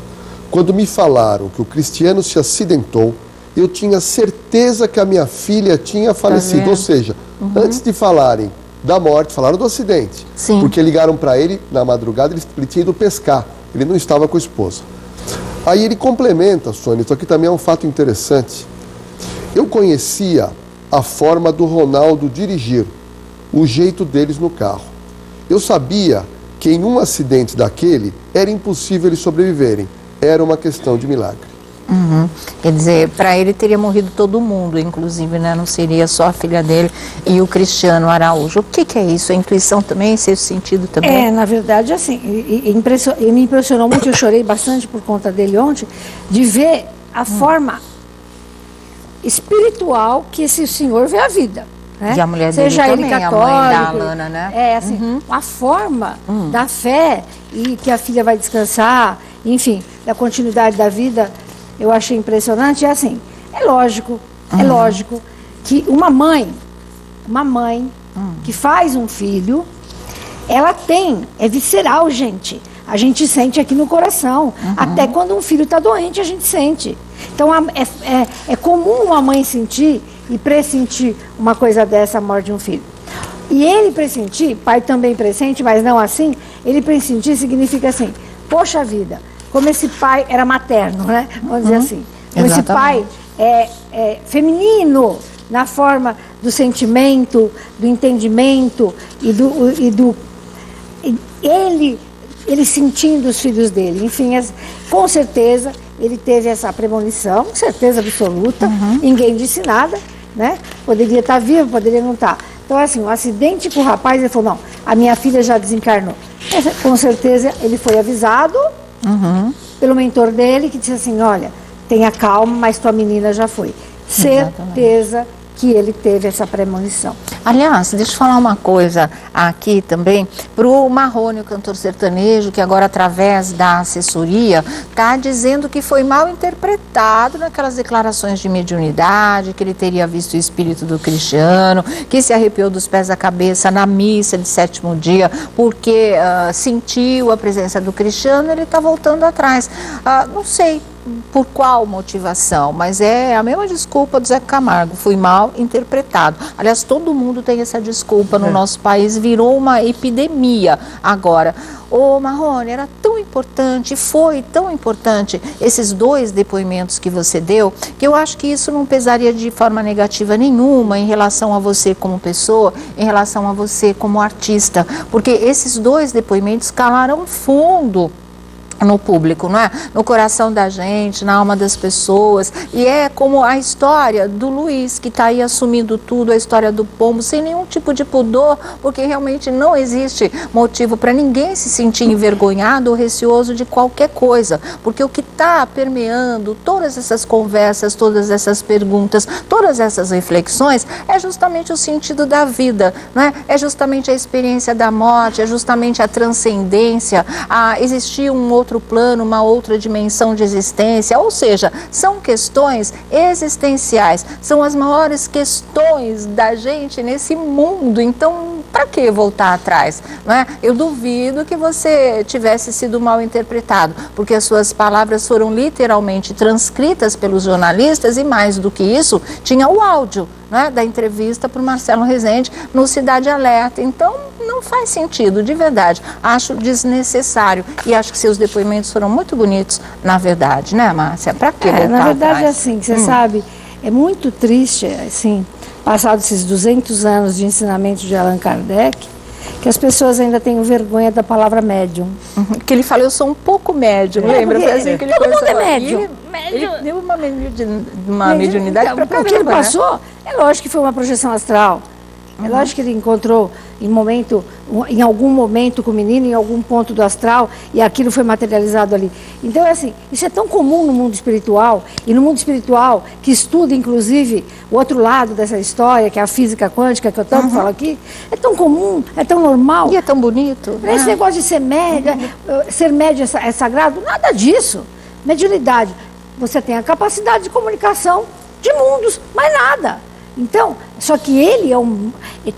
Quando me falaram que o Cristiano se acidentou, eu tinha certeza que a minha filha tinha falecido. vendo? Ou seja, antes de falarem da morte, falaram do acidente. Sim. Porque ligaram para ele, na madrugada, ele tinha ido pescar. Ele não estava com a esposa. Aí ele complementa, Sônia, isso aqui também é um fato interessante. Eu conhecia a forma do Ronaldo dirigir, o jeito deles no carro. Eu sabia que em um acidente daquele era impossível eles sobreviverem. Era uma questão de milagre. Quer dizer, para ele teria morrido todo mundo, inclusive, né? Não seria só a filha dele e o Cristiano Araújo. O que é isso? A intuição também, esse sentido também? Na verdade, assim, e me impressionou muito, eu chorei bastante por conta dele ontem, de ver a forma espiritual que esse senhor vê a vida. Né? E a mulher dele Seja também, ele a católico, mãe da Alana, né? A forma da fé e que a filha vai descansar, enfim, da continuidade da vida, eu achei impressionante. É assim, é lógico que uma mãe que faz um filho, ela é visceral, gente. A gente sente aqui no coração. Até quando um filho está doente, a gente sente. Então, é comum uma mãe sentir e pressentir uma coisa dessa, a morte de um filho. E ele pressentir, pai também pressente, mas não assim, ele pressentir significa assim, poxa vida, como esse pai era materno, né? Vamos dizer assim. Como esse pai é feminino na forma do sentimento, do entendimento ele sentindo os filhos dele. Enfim, com certeza ele teve essa premonição, certeza absoluta, ninguém disse nada, né? Poderia estar vivo, poderia não estar. Então, assim, um acidente com o rapaz, ele falou, não, a minha filha já desencarnou. Com certeza ele foi avisado pelo mentor dele, que disse assim, olha, tenha calma, mas tua menina já foi. Certeza que ele teve essa premonição. Aliás, deixa eu falar uma coisa aqui também, para o Marrone, o cantor sertanejo, que agora através da assessoria está dizendo que foi mal interpretado naquelas declarações de mediunidade, que ele teria visto o espírito do Cristiano, que se arrepiou dos pés à cabeça na missa de 7º dia, porque sentiu a presença do Cristiano, ele está voltando atrás. Não sei por qual motivação, mas é a mesma desculpa do Zé Camargo, fui mal interpretado. Aliás, todo mundo tem essa desculpa no nosso país, virou uma epidemia agora. Ô Marrone, era tão importante, foi tão importante esses 2 depoimentos que você deu, que eu acho que isso não pesaria de forma negativa nenhuma em relação a você como pessoa, em relação a você como artista, porque esses 2 depoimentos calaram fundo no público, não é? No coração da gente, na alma das pessoas. E é como a história do Luiz, que está aí assumindo tudo, a história do pombo, sem nenhum tipo de pudor, porque realmente não existe motivo para ninguém se sentir envergonhado ou receoso de qualquer coisa, porque o que está permeando todas essas conversas, todas essas perguntas, todas essas reflexões, é justamente o sentido da vida, não é? É justamente a experiência da morte, é justamente a transcendência, a existir um outro plano, uma outra dimensão de existência, ou seja, são questões existenciais, são as maiores questões da gente nesse mundo. Então, para que voltar atrás? Não é? Eu duvido que você tivesse sido mal interpretado, porque as suas palavras foram literalmente transcritas pelos jornalistas e mais do que isso, tinha o áudio. né, da entrevista para o Marcelo Rezende no Cidade Alerta. Então, não faz sentido, de verdade. Acho desnecessário. E acho que seus depoimentos foram muito bonitos, na verdade, né, Márcia? Para que voltar na verdade, atrás? assim, você sabe, é muito triste, assim, passados esses 200 anos de ensinamento de Allan Kardec, que as pessoas ainda têm vergonha da palavra médium. Que ele falou, eu sou um pouco médium, lembra? Foi assim que ele todo mundo começou. é médium. Ele deu uma mediunidade então, pra caramba, o que ele né? passou, é lógico que foi uma projeção astral. É lógico que ele encontrou em algum momento com o menino, em algum ponto do astral, e aquilo foi materializado ali. Então, é assim, isso é tão comum no mundo espiritual, e no mundo espiritual, que estuda, inclusive, o outro lado dessa história, que é a física quântica, que eu tanto falo aqui, é tão comum, é tão normal. E é tão bonito. Esse negócio de ser médio é sagrado, nada disso. Mediunidade, você tem a capacidade de comunicação de mundos, mais nada. Então, só que ele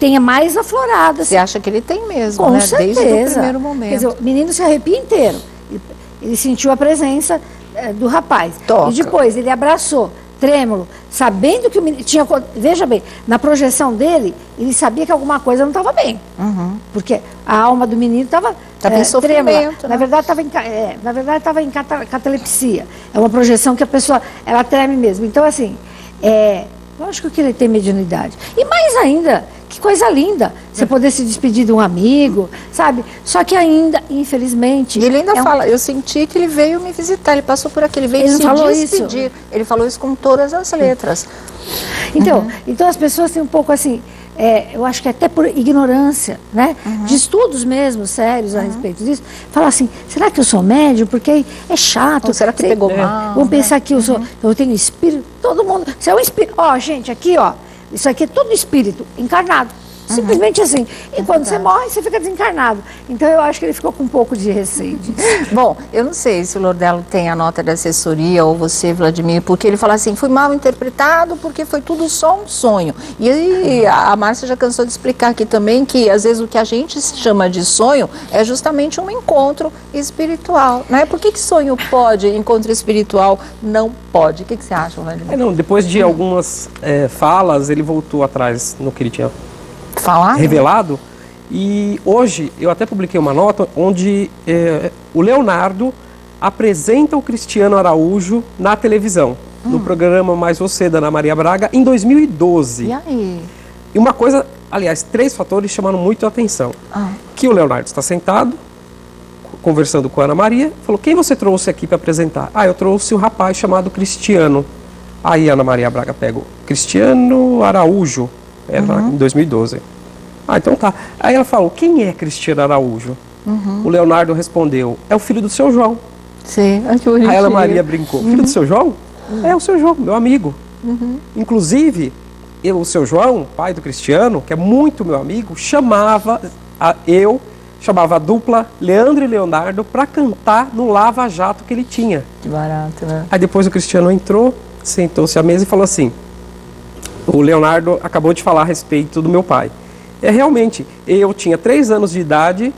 tem mais aflorada. Você acha que ele tem mesmo, Com né? certeza. Desde o primeiro momento. Quer dizer, o menino se arrepia inteiro. Ele sentiu a presença do rapaz. Toca. E depois ele abraçou, trêmulo, sabendo que o menino tinha... Veja bem, na projeção dele, ele sabia que alguma coisa não estava bem. Porque a alma do menino estava em sofrimento, né? Na verdade, estava em catalepsia. É uma projeção que a pessoa, ela treme mesmo. Então, assim, lógico que ele tem mediunidade. E mais ainda, que coisa linda, você poder se despedir de um amigo, sabe? Só que ainda, infelizmente... E ele ainda fala, eu senti que ele veio me visitar, ele passou por aqui, ele veio Ele se falou despedir. isso. Ele falou isso com todas as letras. Então as pessoas têm um pouco assim, eu acho que até por ignorância, né? De estudos mesmo, sérios a respeito disso, fala assim, será que eu sou médium? Porque é chato. Ou será que pegou mal? Vamos pensar que eu tenho espírito, todo mundo, você é um espírito, gente, aqui, isso aqui é tudo espírito, encarnado. Simplesmente assim. E quando você morre, você fica desencarnado. Então eu acho que ele ficou com um pouco de receio disso. Bom, eu não sei se o Lordello tem a nota da assessoria ou você, Vladimir, porque ele fala assim, fui mal interpretado porque foi tudo só um sonho. E aí, a Márcia já cansou de explicar aqui também que às vezes o que a gente chama de sonho é justamente um encontro espiritual, né? Por que sonho pode, encontro espiritual não pode? O que você acha, Vladimir? Depois de algumas falas, ele voltou atrás no que ele tinha revelado. E hoje eu até publiquei uma nota onde o Leonardo apresenta o Cristiano Araújo na televisão, no programa Mais Você, da Ana Maria Braga, em 2012. E aí? E uma coisa, aliás, 3 fatores chamaram muito a atenção. Que o Leonardo está sentado, conversando com a Ana Maria, falou, quem você trouxe aqui para apresentar? Eu trouxe o rapaz chamado Cristiano. Aí a Ana Maria Braga pega o Cristiano Araújo, em 2012. Então tá. Aí ela falou, quem é Cristiano Araújo? O Leonardo respondeu, é o filho do seu João. Sim, que bonitinho. Aí a Ana Maria brincou, filho do seu João? É o seu João, meu amigo. Inclusive, o seu João, pai do Cristiano, que é muito meu amigo, chamava a dupla Leandro e Leonardo para cantar no Lava Jato que ele tinha. Que barato, né? Aí depois o Cristiano entrou, sentou-se à mesa e falou assim, o Leonardo acabou de falar a respeito do meu pai. Realmente, eu tinha 3 anos de idade,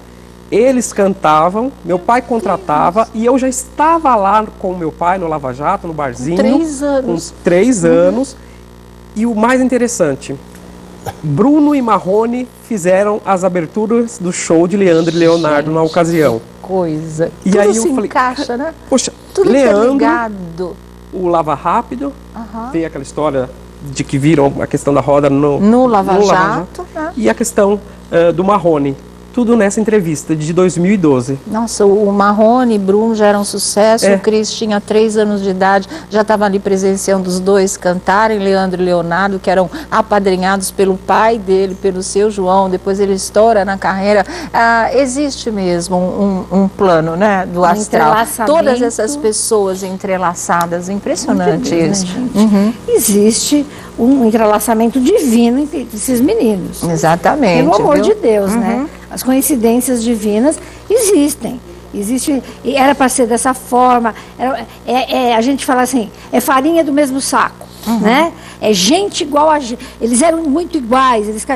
eles cantavam, meu pai contratava e eu já estava lá com o meu pai no Lava Jato, no barzinho. 3 anos. Com 3 anos. E o mais interessante, Bruno e Marrone fizeram as aberturas do show de Leandro e Leonardo na ocasião. Coisa. E Tudo aí se eu falei, encaixa, né? Poxa, Tudo Leandro, interligado. o Lava Rápido, tem aquela história de que viram a questão da roda no Lava Jato, né? E a questão do Marrone. Tudo nessa entrevista de 2012. Nossa, o Marrone e Bruno já eram um sucesso, o Cris tinha 3 anos de idade, já estava ali presenciando os dois cantarem, Leandro e Leonardo, que eram apadrinhados pelo pai dele, pelo seu João, depois ele estoura na carreira. Existe mesmo um plano, né, do astral. Todas essas pessoas entrelaçadas, impressionante isso. Existe um entrelaçamento divino entre esses meninos. Exatamente. Pelo amor de Deus, né? As coincidências divinas existem. E era para ser dessa forma. A gente fala assim, é farinha do mesmo saco. né? É gente igual a gente. Eles eram muito iguais, eles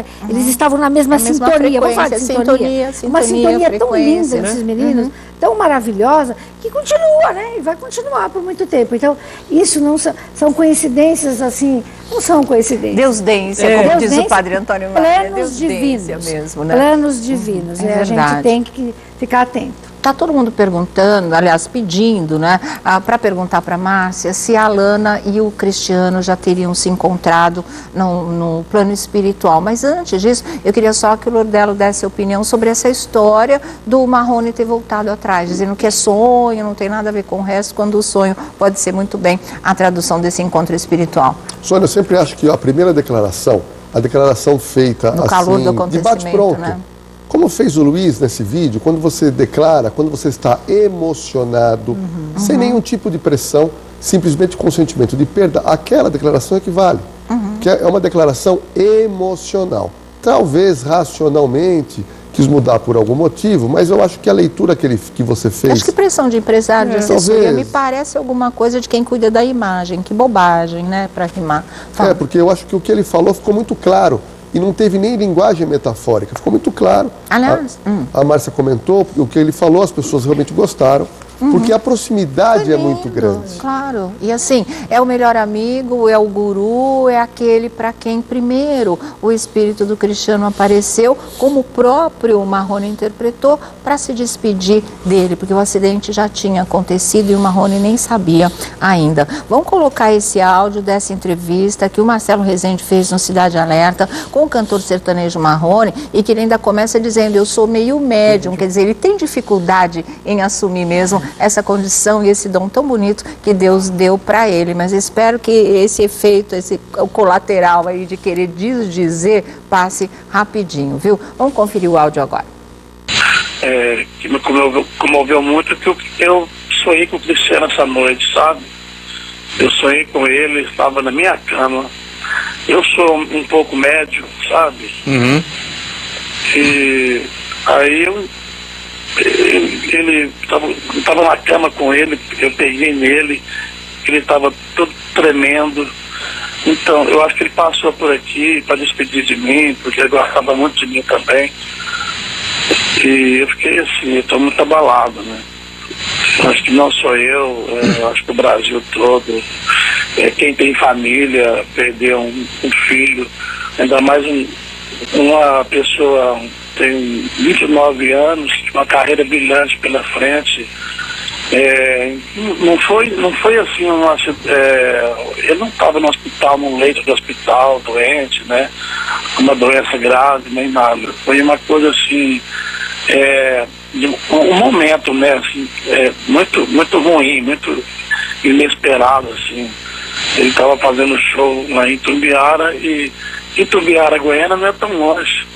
estavam na mesma sintonia. Vamos falar de sintonia. Uma sintonia tão linda desses meninos, tão maravilhosa, que continua, né? E vai continuar por muito tempo. Então, isso não são coincidências assim, não são coincidências. Deusdência, como diz o padre Antônio Maria. Planos divinos mesmo, né? Planos divinos. A gente tem que ficar atento. Está todo mundo perguntando, aliás, pedindo, né, para perguntar para a Márcia se a Alana e o Cristiano já teriam se encontrado no plano espiritual. Mas antes disso, eu queria só que o Lordelo desse opinião sobre essa história do Marrone ter voltado atrás, dizendo que é sonho, não tem nada a ver com o resto, quando o sonho pode ser muito bem a tradução desse encontro espiritual. Sônia, eu sempre acho que a primeira declaração, a declaração feita no calor do acontecimento, de bate-pronto, né? Como fez o Luiz nesse vídeo, quando você declara, quando você está emocionado, sem nenhum tipo de pressão, simplesmente com sentimento de perda, aquela declaração equivale. Que é uma declaração emocional. Talvez racionalmente quis mudar por algum motivo, mas eu acho que a leitura que você fez... Acho que pressão de empresário, de assessoria, me parece alguma coisa de quem cuida da imagem. Que bobagem, né, para rimar. Fala. Porque eu acho que o que ele falou ficou muito claro. E não teve nem linguagem metafórica, ficou muito claro. Aliás, a Márcia comentou, o que ele falou, as pessoas realmente gostaram, porque a proximidade é muito grande. Claro, e assim, é o melhor amigo, é o guru, é aquele para quem primeiro o espírito do Cristiano apareceu, como o próprio Marrone interpretou, para se despedir dele, porque o acidente já tinha acontecido e o Marrone nem sabia ainda. Vamos colocar esse áudio dessa entrevista que o Marcelo Rezende fez no Cidade Alerta com o cantor sertanejo Marrone, e que ele ainda começa dizendo: eu sou meio médium, quer dizer, ele tem dificuldade em assumir mesmo essa condição e esse dom tão bonito que Deus deu para ele, mas espero que esse efeito, esse colateral aí de querer dizer, passe rapidinho, viu? Vamos conferir o áudio agora. Que me comoveu muito, que eu sonhei com o Cristiano essa noite, sabe? Eu sonhei com ele, estava na minha cama. Eu sou um pouco médio, sabe? E aí ele estava na cama com ele, eu peguei nele, ele estava todo tremendo. Então, eu acho que ele passou por aqui para despedir de mim, porque ele gostava muito de mim também. E eu fiquei assim, eu estou muito abalado, né? Eu acho que não sou eu acho que o Brasil todo, quem tem família, perdeu um filho, ainda mais uma pessoa tem 29 anos, uma carreira brilhante pela frente. Não foi assim ele não estava no hospital, num leito do hospital, doente, né? Uma doença grave, nem nada. Foi uma coisa assim, um momento, né? Assim, muito, muito ruim, muito inesperado, assim. Ele estava fazendo show lá em Itumbiara, e Itumbiara, Goiânia, não é tão longe.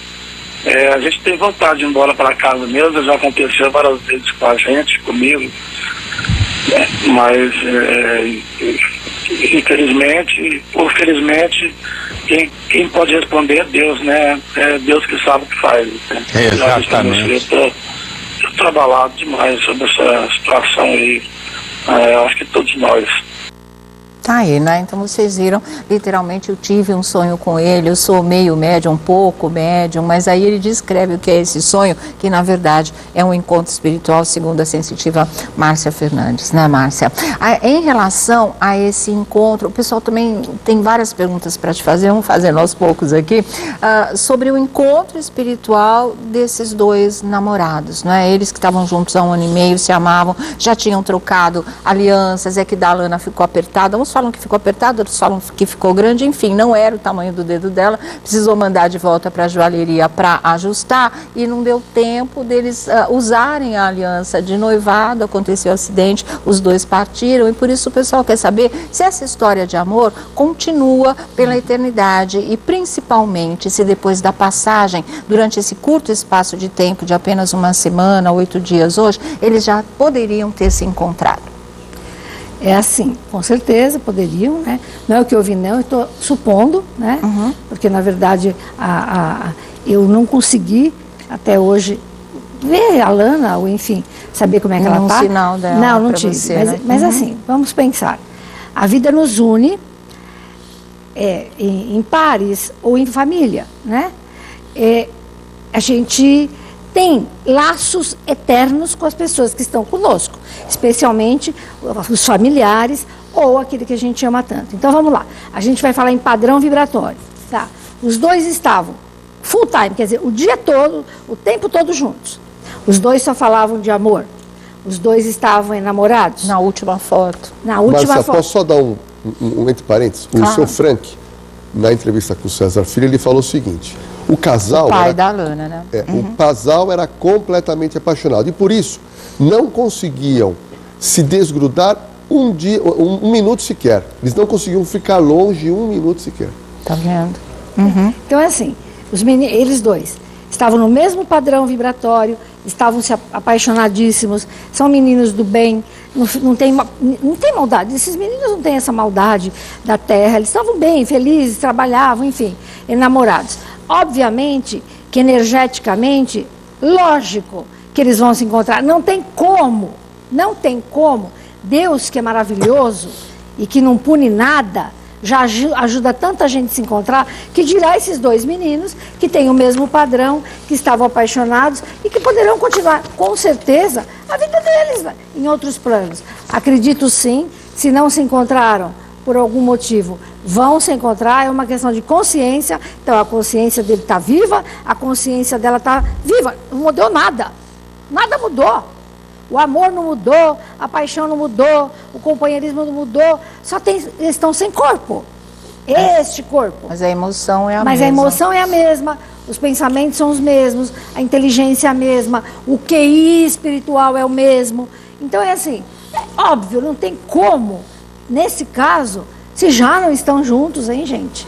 A gente tem vontade de ir embora para casa mesmo, já aconteceu várias vezes com a gente, comigo, mas infelizmente ou felizmente, quem pode responder é Deus, né? É Deus que sabe o que faz. Né? Exatamente. Eu estou abalado demais sobre essa situação aí, acho que todos nós. Tá aí, né? Então vocês viram, literalmente eu tive um sonho com ele, eu sou meio médium, um pouco médium, mas aí ele descreve o que é esse sonho, que na verdade é um encontro espiritual, segundo a sensitiva Márcia Fernandes, né, Márcia? Em relação a esse encontro, o pessoal também tem várias perguntas para te fazer, vamos fazendo aos poucos aqui, sobre o encontro espiritual desses dois namorados, né? Eles que estavam juntos há 1 ano e meio, se amavam, já tinham trocado alianças, que da Alana ficou apertada, uns falam que ficou apertado, outros falam que ficou grande, enfim, não era o tamanho do dedo dela, precisou mandar de volta para a joalheria para ajustar, e não deu tempo deles usarem a aliança de noivado, aconteceu o acidente, os dois partiram, e por isso o pessoal quer saber se essa história de amor continua pela eternidade, e principalmente se depois da passagem, durante esse curto espaço de tempo de apenas 1 semana, 8 dias hoje, eles já poderiam ter se encontrado. É assim, com certeza poderiam, né? Não é o que eu vi, não, eu estou supondo, né? Porque na verdade eu não consegui até hoje ver a Alana, ou enfim, saber como é que ela está. Sinal dela. Não tive. Você, mas assim, vamos pensar. A vida nos une, em pares ou em família, né? A gente tem laços eternos com as pessoas que estão conosco, especialmente os familiares ou aquele que a gente ama tanto. Então vamos lá, a gente vai falar em padrão vibratório, tá? Os dois estavam full time, quer dizer, o dia todo, o tempo todo juntos. Os dois só falavam de amor. Os dois estavam enamorados. Na última foto. Na última Márcia, foto. posso só dar um entre parênteses? O seu Frank, na entrevista com o César Filho, ele falou o seguinte: o casal. O pai da Lana, né? O casal era completamente apaixonado e por isso não conseguiam se desgrudar um minuto sequer. Eles não conseguiam ficar longe um minuto sequer. Tá vendo? Então é assim, eles dois estavam no mesmo padrão vibratório, estavam se apaixonadíssimos, são meninos do bem, não tem maldade. Esses meninos não têm essa maldade da terra, eles estavam bem, felizes, trabalhavam, enfim, enamorados. Obviamente que energeticamente, lógico que eles vão se encontrar, não tem como. Deus, que é maravilhoso e que não pune nada, já ajuda tanta gente a se encontrar, que dirá esses dois meninos que têm o mesmo padrão, que estavam apaixonados e que poderão continuar, com certeza, a vida deles, né, em outros planos. Acredito sim, se não se encontraram por algum motivo, vão se encontrar, é uma questão de consciência. Então a consciência dele está viva, a consciência dela está viva, não mudou nada, nada mudou. O amor não mudou, a paixão não mudou, o companheirismo não mudou, eles estão sem corpo, este corpo. Mas a emoção é a mesma. Mas a emoção é a mesma, os pensamentos são os mesmos, a inteligência é a mesma, o QI espiritual é o mesmo. Então é assim, é óbvio, não tem como, nesse caso, se já não estão juntos, hein, gente?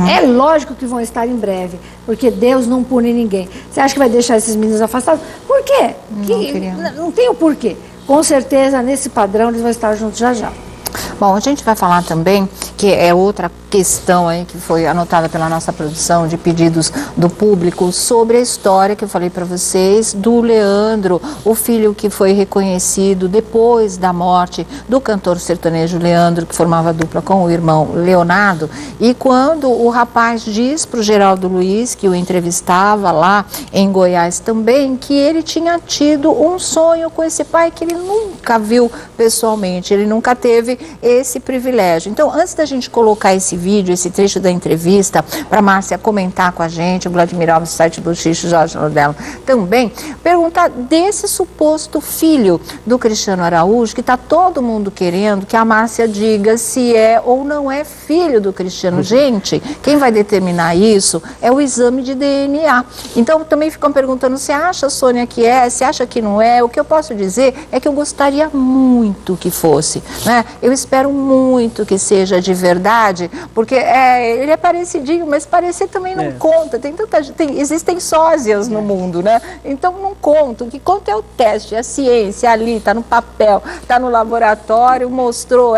É lógico que vão estar em breve, porque Deus não pune ninguém. Você acha que vai deixar esses meninos afastados? Por quê? Não tem o porquê. Com certeza, nesse padrão, eles vão estar juntos já já. Bom, a gente vai falar também, que é outra questão aí que foi anotada pela nossa produção de pedidos do público, sobre a história que eu falei para vocês do Leandro, o filho que foi reconhecido depois da morte do cantor sertanejo Leandro, que formava dupla com o irmão Leonardo. E quando o rapaz diz para o Geraldo Luiz, que o entrevistava lá em Goiás também, que ele tinha tido um sonho com esse pai que ele nunca viu pessoalmente, ele nunca teve esse privilégio. Então, antes da gente colocar esse vídeo, esse trecho da entrevista, para a Márcia comentar com a gente, o Vladimir Alves, do site Buchicho, Jorge Rodela, também, perguntar desse suposto filho do Cristiano Araújo, que está todo mundo querendo que a Márcia diga se é ou não é filho do Cristiano. Gente, quem vai determinar isso é o exame de DNA. Então, também ficam perguntando se acha, Sônia, que é, se acha que não é. O que eu posso dizer é que eu gostaria muito que fosse, né? Eu espero muito que seja de verdade, porque ele é parecidinho, mas parecer também não conta. Existem sósias no mundo, né? Então não conta. O que conta é o teste, a ciência ali, está no papel, está no laboratório, mostrou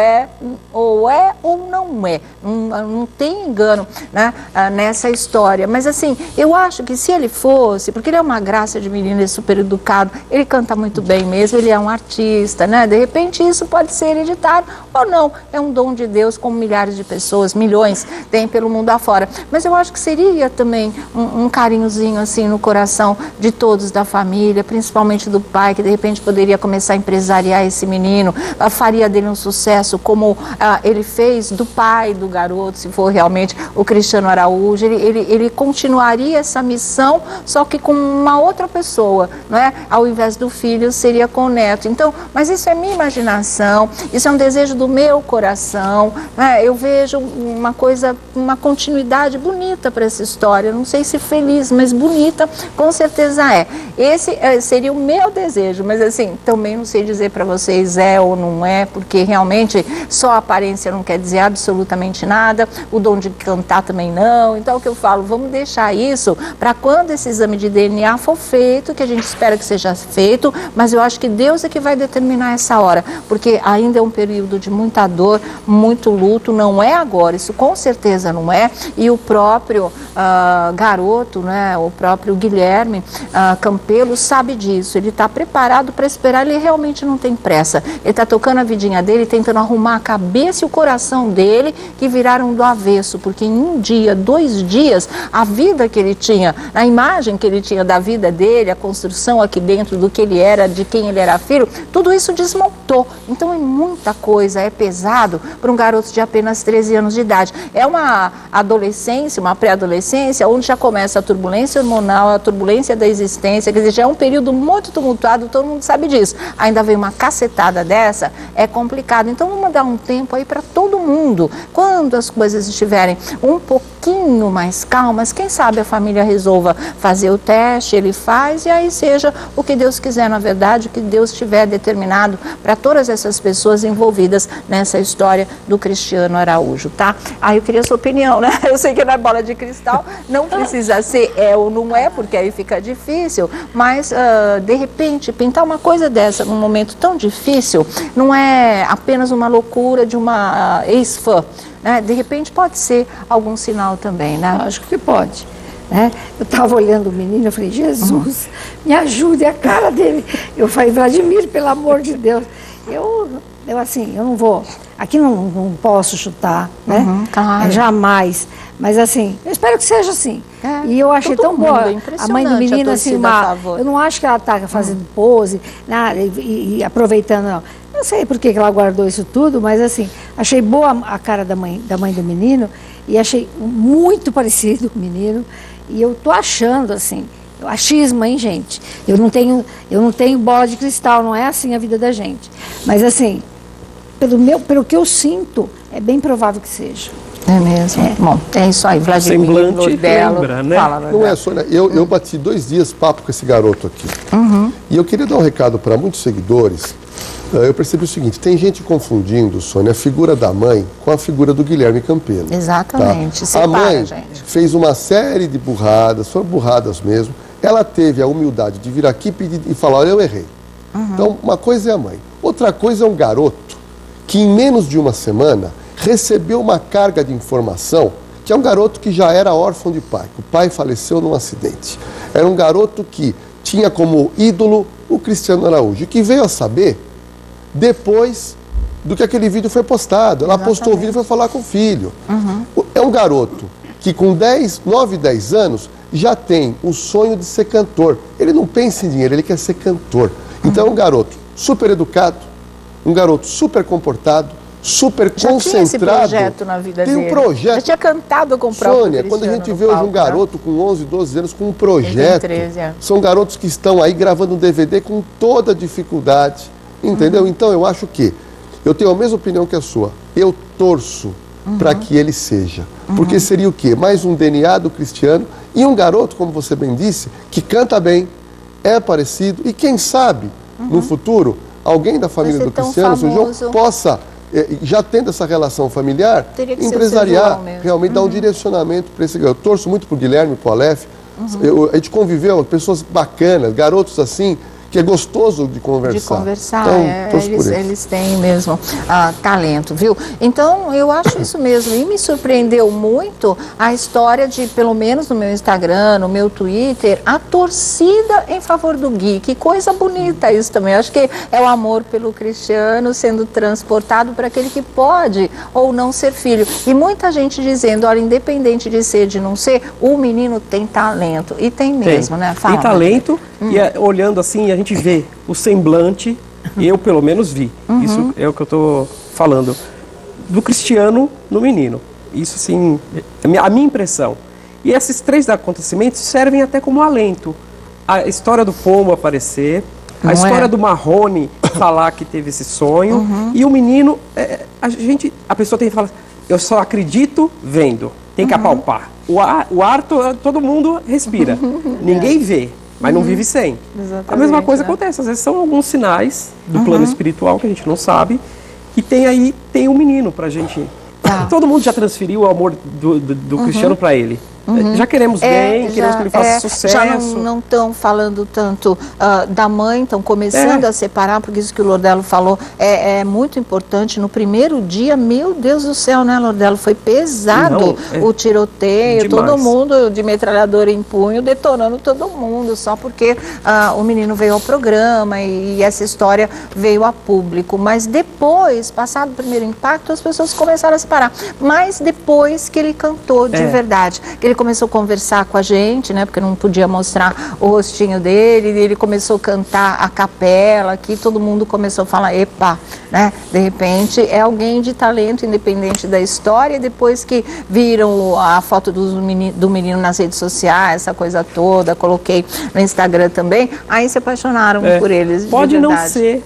ou não é. Não tem engano, né, nessa história. Mas assim, eu acho que se ele fosse, porque ele é uma graça de menino, ele é super educado, ele canta muito bem mesmo, ele é um artista, né? De repente isso pode ser hereditário ou não. É um dom de Deus, como milhares de pessoas, milhões, tem pelo mundo afora. Mas eu acho que seria também um carinhozinho assim no coração de todos da família, principalmente do pai, que de repente poderia começar a empresariar esse menino, faria dele um sucesso, como ele fez do pai do garoto, se for realmente o Cristiano Araújo. Ele continuaria essa missão, só que com uma outra pessoa, não é? Ao invés do filho, seria com o neto. Então, mas isso é minha imaginação, isso é um desejo do meu coração, né? Eu vejo uma coisa, uma continuidade bonita para essa história, não sei se feliz, mas bonita, com certeza é. Esse seria o meu desejo, mas assim, também não sei dizer para vocês é ou não é, porque realmente só a aparência não quer dizer absolutamente nada, o dom de cantar também não. Então o que eu falo, vamos deixar isso para quando esse exame de DNA for feito, que a gente espera que seja feito, mas eu acho que Deus é que vai determinar essa hora, porque ainda é um período de muita muita dor, muito luto, não é agora, isso com certeza não é, e o próprio garoto, né, o próprio Guilherme Campelo sabe disso, ele está preparado para esperar, ele realmente não tem pressa, ele está tocando a vidinha dele, tentando arrumar a cabeça e o coração dele, que viraram do avesso, porque em 1 dia, 2 dias, a vida que ele tinha, a imagem que ele tinha da vida dele, a construção aqui dentro do que ele era, de quem ele era filho, tudo isso desmontou. Então é muita coisa, é pesado para um garoto de apenas 13 anos de idade. É uma adolescência, uma pré-adolescência, onde já começa a turbulência hormonal, a turbulência da existência, quer dizer, já é um período muito tumultuado, todo mundo sabe disso. Ainda vem uma cacetada dessa, é complicado. Então vamos dar um tempo aí para todo mundo. Quando as coisas estiverem um pouquinho mais calmas, quem sabe a família resolva fazer o teste, ele faz e aí seja o que Deus quiser, na verdade, o que Deus tiver determinado para todas essas pessoas envolvidas nessa história do Cristiano Araújo, tá? Aí eu queria a sua opinião, né? Eu sei que não é bola de cristal, não precisa ser ou não é, porque aí fica difícil, mas de repente pintar uma coisa dessa num momento tão difícil não é apenas uma loucura de uma ex-fã, né? De repente pode ser algum sinal também, né? Acho que pode. Né? Eu estava olhando o menino, eu falei, Jesus, me ajude, a cara dele. Eu falei, Vladimir, pelo amor de Deus. Eu assim, eu não vou, aqui não posso chutar, né? Claro. Jamais. Mas assim, eu espero que seja assim. E eu achei tão boa. A mãe do menino, assim, eu não acho que ela está fazendo pose, nada, e aproveitando, não. Não sei por que ela guardou isso tudo, mas assim, achei boa a cara da mãe do menino e achei muito parecido o menino. E eu tô achando, assim, achismo, hein, gente? Eu não tenho bola de cristal, não é assim a vida da gente. Mas assim, pelo que eu sinto, é bem provável que seja. É mesmo? É. Bom, é isso aí, Vladimir. Semblante lembra, né? Fala, não é, Sônia, eu bati 2 dias papo com esse garoto aqui. E eu queria dar um recado para muitos seguidores. Eu percebi o seguinte, tem gente confundindo, Sônia, a figura da mãe com a figura do Guilherme Campelo. Exatamente. Tá? A mãe fez uma série de burradas, foram burradas mesmo. Ela teve a humildade de vir aqui pedir e falar, olha, eu errei. Então, uma coisa é a mãe. Outra coisa é um garoto que em menos de uma semana recebeu uma carga de informação, que é um garoto que já era órfão de pai. O pai faleceu num acidente. Era um garoto que tinha como ídolo o Cristiano Araújo, que veio a saber depois do que aquele vídeo foi postado. Ela postou o vídeo e foi falar com o filho. É um garoto que com 9, 10 anos já tem o sonho de ser cantor. Ele não pensa em dinheiro, ele quer ser cantor. Então é um garoto super educado, um garoto super comportado, super concentrado. Tinha esse projeto na vida dele. Tem um projeto. Já tinha cantado com o próprio Sônia, quando a gente vê hoje um garoto com 11, 12 anos com um projeto, 13, são garotos que estão aí gravando um DVD com toda a dificuldade. Entendeu? Então eu acho que eu tenho a mesma opinião que a sua. Eu torço para que ele seja. Porque seria o quê? Mais um DNA do Cristiano e um garoto, como você bem disse, que canta bem, é parecido e quem sabe no futuro alguém da família do Cristiano, seu João, possa, já tendo essa relação familiar, empresariar, realmente dar um direcionamento para esse garoto. Eu torço muito para o Guilherme, para o Aleph. A gente conviveu com pessoas bacanas, garotos assim, que é gostoso de conversar. De conversar, então, eles têm mesmo talento, viu? Então, eu acho isso mesmo. E me surpreendeu muito a história de, pelo menos no meu Instagram, no meu Twitter, a torcida em favor do Gui. Que coisa bonita isso também. Eu acho que é o amor pelo Cristiano sendo transportado para aquele que pode ou não ser filho. E muita gente dizendo, olha, independente de ser, de não ser, o menino tem talento. E tem mesmo, né? Fala, tem talento, e olhando assim, a gente vê o semblante, eu pelo menos vi, isso é o que eu estou falando, do Cristiano no menino. Isso assim, a minha impressão. E esses 3 acontecimentos servem até como alento. A história do Pombo aparecer, a história do Marrone falar que teve esse sonho, e o menino, a pessoa tem que falar, eu só acredito vendo, tem que apalpar. O ar todo mundo respira, ninguém vê. Mas não vive sem. Exatamente, a mesma coisa acontece. Às vezes são alguns sinais do plano espiritual que a gente não sabe. E tem um menino pra gente. Todo mundo já transferiu o amor do Cristiano para ele. Já queremos bem, queremos que ele faça sucesso. Já não estão falando tanto da mãe, estão começando a separar, porque isso que o Lordelo falou é muito importante. No primeiro dia, meu Deus do céu, né, Lordelo? Foi pesado o tiroteio, todo mundo de metralhadora em punho, detonando todo mundo, só porque o menino veio ao programa e essa história veio a público. Mas depois, passado o primeiro impacto, as pessoas começaram a separar. Mas depois que ele cantou de verdade, que ele começou a conversar com a gente, né, porque não podia mostrar o rostinho dele, e ele começou a cantar a capela, aqui todo mundo começou a falar, epa, né, de repente é alguém de talento, independente da história. E depois que viram a foto do menino nas redes sociais, essa coisa toda, coloquei no Instagram também, aí se apaixonaram por eles. Pode não ser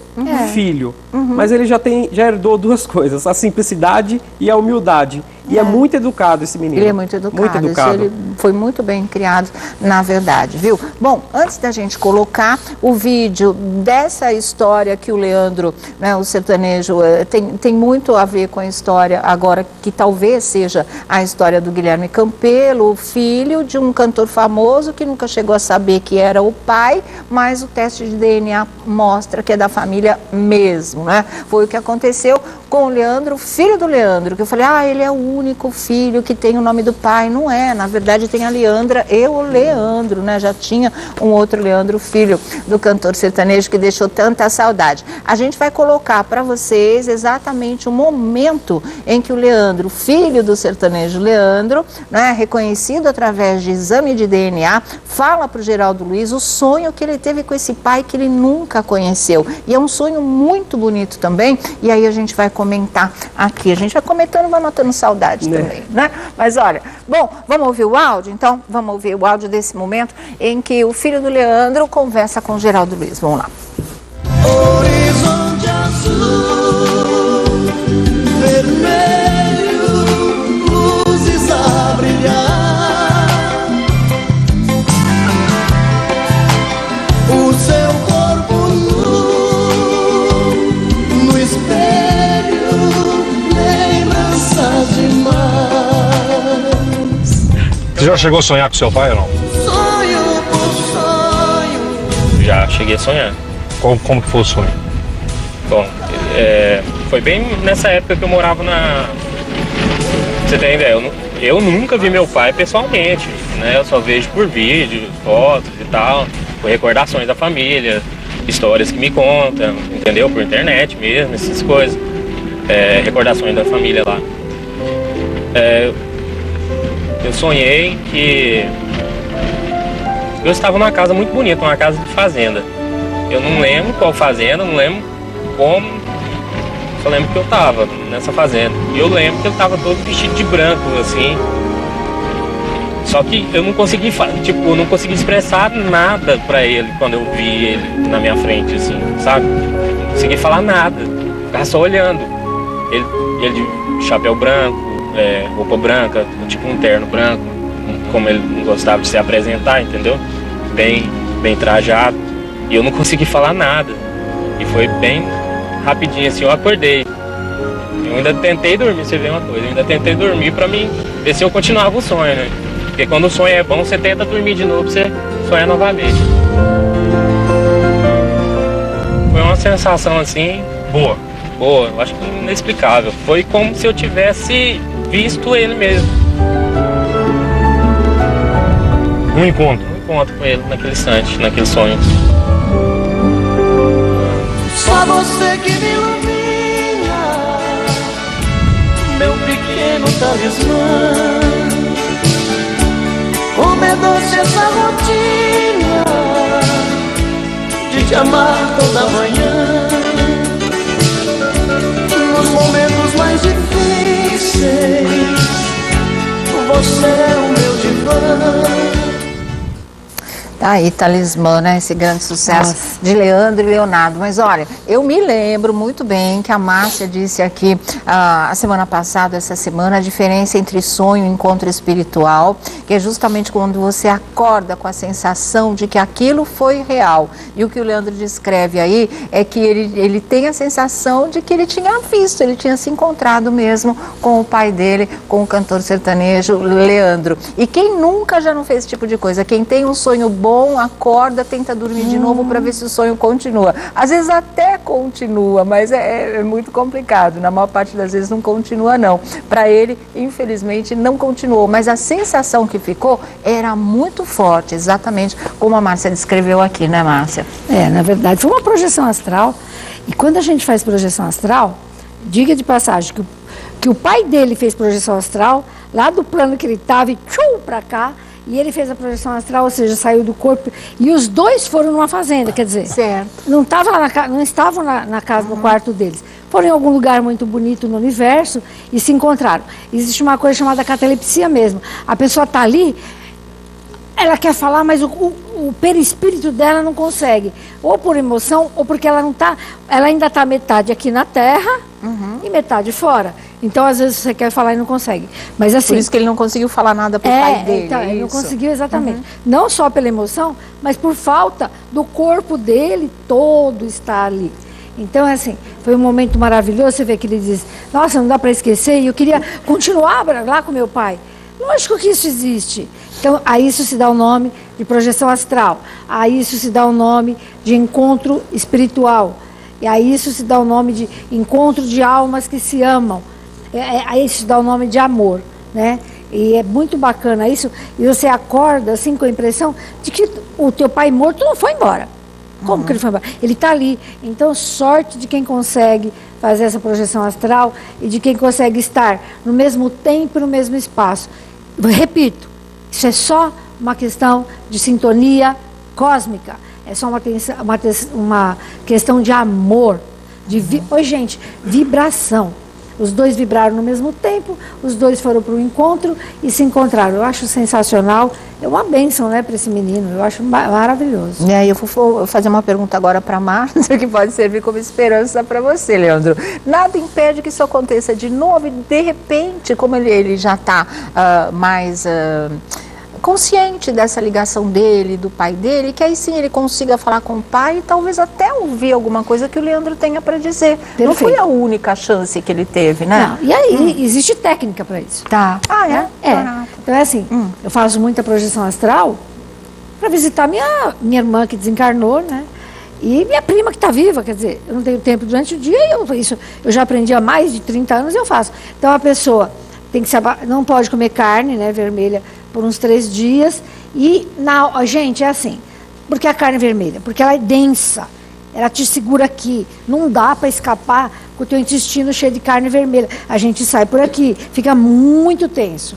filho, mas ele já herdou duas coisas, a simplicidade e a humildade. E é muito educado esse menino. Ele é muito educado. Muito educado. Ele foi muito bem criado, na verdade, viu? Bom, antes da gente colocar o vídeo dessa história que o Leandro, né, o sertanejo, tem muito a ver com a história agora, que talvez seja a história do Guilherme Campelo, filho de um cantor famoso que nunca chegou a saber que era o pai, mas o teste de DNA mostra que é da família mesmo, né? Foi o que aconteceu com o Leandro, filho do Leandro, que eu falei, ele é o único filho que tem o nome do pai. Não é, na verdade tem a Leandra e o Leandro, né? Já tinha um outro Leandro, filho do cantor sertanejo, que deixou tanta saudade. A gente vai colocar para vocês exatamente o momento em que o Leandro, filho do sertanejo Leandro, né, reconhecido através de exame de DNA, fala para o Geraldo Luiz o sonho que ele teve com esse pai que ele nunca conheceu. E é um sonho muito bonito também, e aí a gente vai comentar aqui. A gente vai comentando, vai matando saudade também, né? Mas olha, bom, vamos ouvir o áudio? Então, vamos ouvir o áudio desse momento em que o filho do Leandro conversa com o Geraldo Luiz. Vamos lá. Horizonte azul, vermelho, luzes a brilhar. O seu corpo nu, no espelho, lembranças demais. Você já chegou a sonhar com seu pai ou não? Sonho por sonho. Já cheguei a sonhar. Como que foi o sonho? Bom, foi bem nessa época que eu morava na... Você tem ideia? Eu nunca vi meu pai pessoalmente, né? Eu só vejo por vídeo, fotos e tal, por recordações da família, histórias que me contam, entendeu? Por internet mesmo, essas coisas. Recordações da família lá. Eu sonhei que eu estava numa casa muito bonita, uma casa de fazenda. Eu não lembro qual fazenda, não lembro como, só lembro que eu estava nessa fazenda. E eu lembro que ele estava todo vestido de branco, assim. Só que eu não consegui, eu não consegui expressar nada pra ele quando eu vi ele na minha frente, assim, sabe? Não consegui falar nada, ficava só olhando. Ele de chapéu branco, roupa branca, tipo um terno branco, como ele não gostava de se apresentar, entendeu? Bem trajado. E eu não consegui falar nada. E foi bem rapidinho assim, eu acordei. Eu ainda tentei dormir, você vê uma coisa, eu ainda tentei dormir pra mim ver se eu continuava o sonho, né? Porque quando o sonho é bom, você tenta dormir de novo, você sonha novamente. Foi uma sensação assim... Boa, eu acho que inexplicável. Foi como se eu tivesse visto ele mesmo. Um encontro Com ele naquele instante, naquele sonho. Só você que me ilumina, meu pequeno talismã. Como é doce essa rotina de te amar toda manhã. Nos momentos mais difíceis, você é o meu divã. Tá aí, Talismã, né? Esse grande sucesso de Leandro e Leonardo. Mas olha, eu me lembro muito bem que a Márcia disse aqui a semana passada, essa semana, a diferença entre sonho e encontro espiritual, que é justamente quando você acorda com a sensação de que aquilo foi real. E o que o Leandro descreve aí é que ele tem a sensação de que ele tinha visto, ele tinha se encontrado mesmo com o pai dele, com o cantor sertanejo Leandro. E quem nunca já não fez esse tipo de coisa? Quem tem um sonho bom, acorda, tenta dormir de novo para ver se o sonho continua. Às vezes até continua, mas é muito complicado. Na maior parte das vezes não continua, não. Para ele, infelizmente, não continuou. Mas a sensação que ficou era muito forte, exatamente como a Márcia descreveu aqui, né, Márcia? Na verdade, foi uma projeção astral. E quando a gente faz projeção astral, diga de passagem que o pai dele fez projeção astral, lá do plano que ele estava e tchum, para cá, e ele fez a projeção astral, ou seja, saiu do corpo, e os dois foram numa fazenda, quer dizer, não estavam na casa, no quarto deles, foram em algum lugar muito bonito no universo e se encontraram. Existe uma coisa chamada catalepsia mesmo, a pessoa está ali, ela quer falar, mas o perispírito dela não consegue, ou por emoção, ou porque ela ainda está metade aqui na Terra e metade fora. Então, às vezes, você quer falar e não consegue. Mas, assim, por isso que ele não conseguiu falar nada para o pai dele. Então, ele não conseguiu exatamente. Não só pela emoção, mas por falta do corpo dele todo estar ali. Então, assim, foi um momento maravilhoso. Você vê que ele diz, nossa, não dá para esquecer, e eu queria continuar lá com meu pai. Lógico que isso existe. Então, a isso se dá o nome de projeção astral. A isso se dá o nome de encontro espiritual. E a isso se dá o nome de encontro de almas que se amam. A isso se dá o nome de amor, né? E é muito bacana isso. E você acorda assim com a impressão de que o teu pai morto não foi embora. Como que ele foi embora? Ele está ali. Então, sorte de quem consegue fazer essa projeção astral e de quem consegue estar no mesmo tempo e no mesmo espaço. Repito, isso é só uma questão de sintonia cósmica. É só uma questão de amor. Oi, gente, vibração. Os dois vibraram no mesmo tempo, os dois foram para o encontro e se encontraram. Eu acho sensacional, é uma bênção, né, para esse menino, eu acho maravilhoso. E aí eu vou fazer uma pergunta agora para a Márcia, que pode servir como esperança para você, Leandro. Nada impede que isso aconteça de novo e, de repente, como ele já está mais consciente dessa ligação dele, do pai dele, que aí sim ele consiga falar com o pai e talvez até ouvir alguma coisa que o Leandro tenha para dizer. Perfeito. Não foi a única chance que ele teve, né? Não. E aí, existe técnica para isso. Tá. Ah, é? Então é assim, eu faço muita projeção astral para visitar minha irmã que desencarnou, né? E minha prima que está viva, quer dizer, eu não tenho tempo durante o dia e eu já aprendi há mais de 30 anos e eu faço. Então a pessoa tem que não pode comer carne, né, vermelha, por uns 3 dias. E, gente, é assim, porque a carne é vermelha? Porque ela é densa, ela te segura aqui, não dá para escapar com o teu intestino cheio de carne vermelha. A gente sai por aqui, fica muito tenso.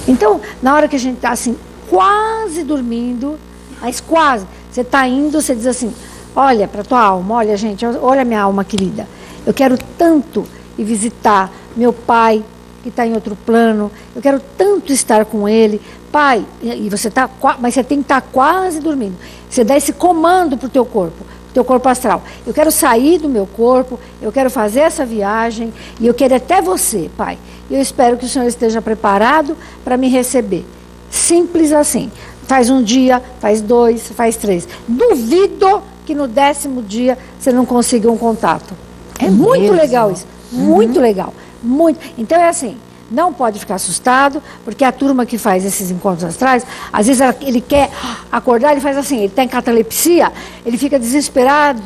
Então, na hora que a gente está assim, quase dormindo, mas quase, você está indo, você diz assim, olha para a tua alma, olha, gente, olha a minha alma querida, eu quero tanto ir visitar meu pai, que está em outro plano, eu quero tanto estar com ele, pai, e você tá, mas você tem que estar quase dormindo. Você dá esse comando para o teu corpo astral. Eu quero sair do meu corpo, eu quero fazer essa viagem, e eu quero até você, pai. E eu espero que o senhor esteja preparado para me receber. Simples assim. Faz um dia, faz 2, faz 3. Duvido que no 10º dia você não consiga um contato. É muito mesmo? Legal isso, muito legal. Muito. Então é assim, não pode ficar assustado, porque a turma que faz esses encontros astrais, às vezes ele quer acordar, ele faz assim, ele está em catalepsia, ele fica desesperado,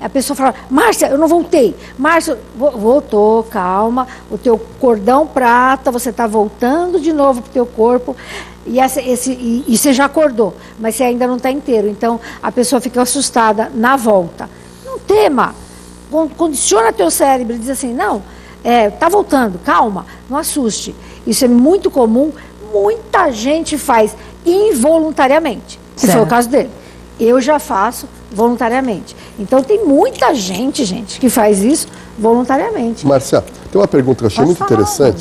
a pessoa fala, Márcia, eu não voltei. Márcia, voltou, calma, o teu cordão prata, você está voltando de novo para o teu corpo, e você já acordou, mas você ainda não está inteiro, então a pessoa fica assustada na volta. Não tema, condiciona teu cérebro, diz assim, não, tá voltando, calma, não assuste. Isso é muito comum, muita gente faz involuntariamente, que foi o caso dele. Eu já faço voluntariamente. Então tem muita gente que faz isso voluntariamente. Márcia, tem uma pergunta que eu achei muito interessante,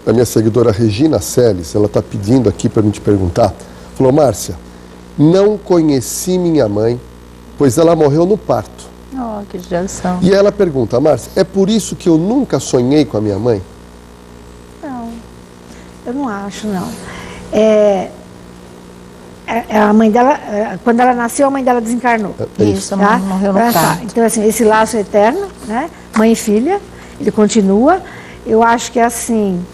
da minha seguidora Regina Celes, ela está pedindo aqui para me te perguntar. Falou, Márcia, não conheci minha mãe, pois ela morreu no parto. Oh, que judiação. E ela pergunta, Márcia, é por isso que eu nunca sonhei com a minha mãe? Não, eu não acho, não. A mãe dela, quando ela nasceu, a mãe dela desencarnou. Isso, tá? morreu no parto. Então, assim, esse laço é eterno, né? Mãe e filha, ele continua. Eu acho que, assim,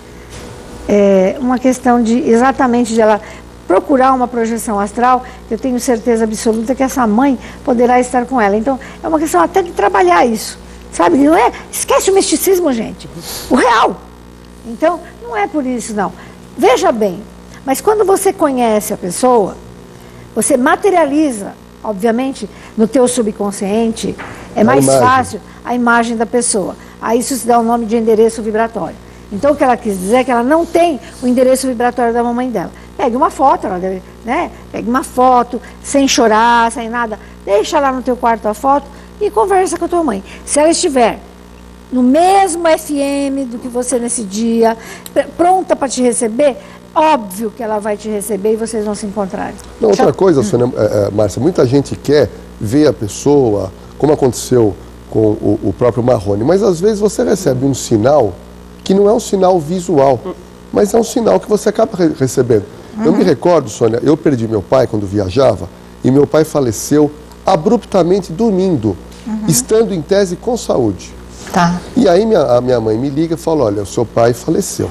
é uma questão de, exatamente, de ela procurar uma projeção astral, eu tenho certeza absoluta que essa mãe poderá estar com ela. Então, é uma questão até de trabalhar isso, sabe? Não é, esquece o misticismo, gente, o real. Então, não é por isso, não. Veja bem, mas quando você conhece a pessoa, você materializa, obviamente, no teu subconsciente, é mais fácil a imagem da pessoa. Aí isso se dá o nome de endereço vibratório. Então, o que ela quis dizer é que ela não tem o endereço vibratório da mamãe dela. Pegue uma foto, ela deve, né? Pegue uma foto, sem chorar, sem nada. Deixa lá no teu quarto a foto e conversa com a tua mãe. Se ela estiver no mesmo FM do que você nesse dia, pronta para te receber, óbvio que ela vai te receber e vocês vão se encontrar. Não, outra coisa, Sônia, Márcia, muita gente quer ver a pessoa, como aconteceu com o próprio Marrone, mas às vezes você recebe um sinal que não é um sinal visual, mas é um sinal que você acaba recebendo. Eu me recordo, Sônia, eu perdi meu pai quando viajava e meu pai faleceu abruptamente dormindo, estando em tese com saúde. Tá. E aí a minha mãe me liga e fala, olha, o seu pai faleceu.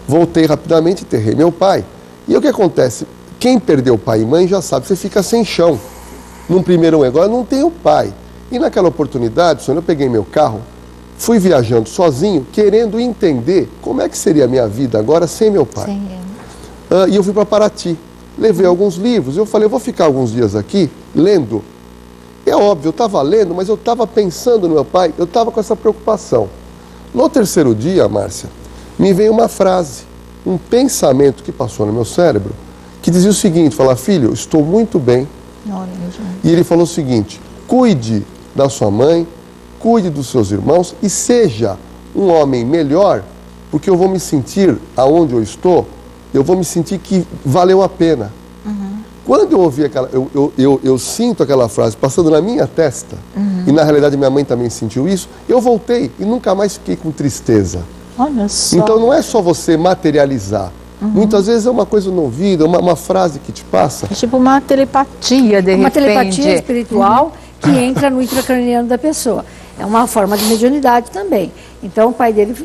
Voltei rapidamente, enterrei meu pai. E o que acontece? Quem perdeu pai e mãe já sabe, você fica sem chão. Num primeiro momento, agora não tenho pai. E naquela oportunidade, Sônia, eu peguei meu carro, fui viajando sozinho, querendo entender como é que seria a minha vida agora sem meu pai. Sim. E eu fui para Paraty, levei alguns livros, eu falei, eu vou ficar alguns dias aqui lendo. É óbvio, eu estava lendo, mas eu estava pensando no meu pai, eu estava com essa preocupação. No terceiro dia, Márcia, me veio uma frase, um pensamento que passou no meu cérebro, que dizia o seguinte, fala, filho, estou muito bem. E ele falou o seguinte, cuide da sua mãe, cuide dos seus irmãos e seja um homem melhor, porque eu vou me sentir, aonde eu estou, eu vou me sentir que valeu a pena. Quando eu ouvi aquela, eu sinto aquela frase passando na minha testa, e na realidade minha mãe também sentiu isso, eu voltei e nunca mais fiquei com tristeza. Olha só. Então não é só você materializar. Muitas vezes é uma coisa no ouvido, uma frase que te passa. É tipo uma telepatia, de repente. Uma telepatia espiritual que entra no intracraniano da pessoa. É uma forma de mediunidade também. Então o pai dele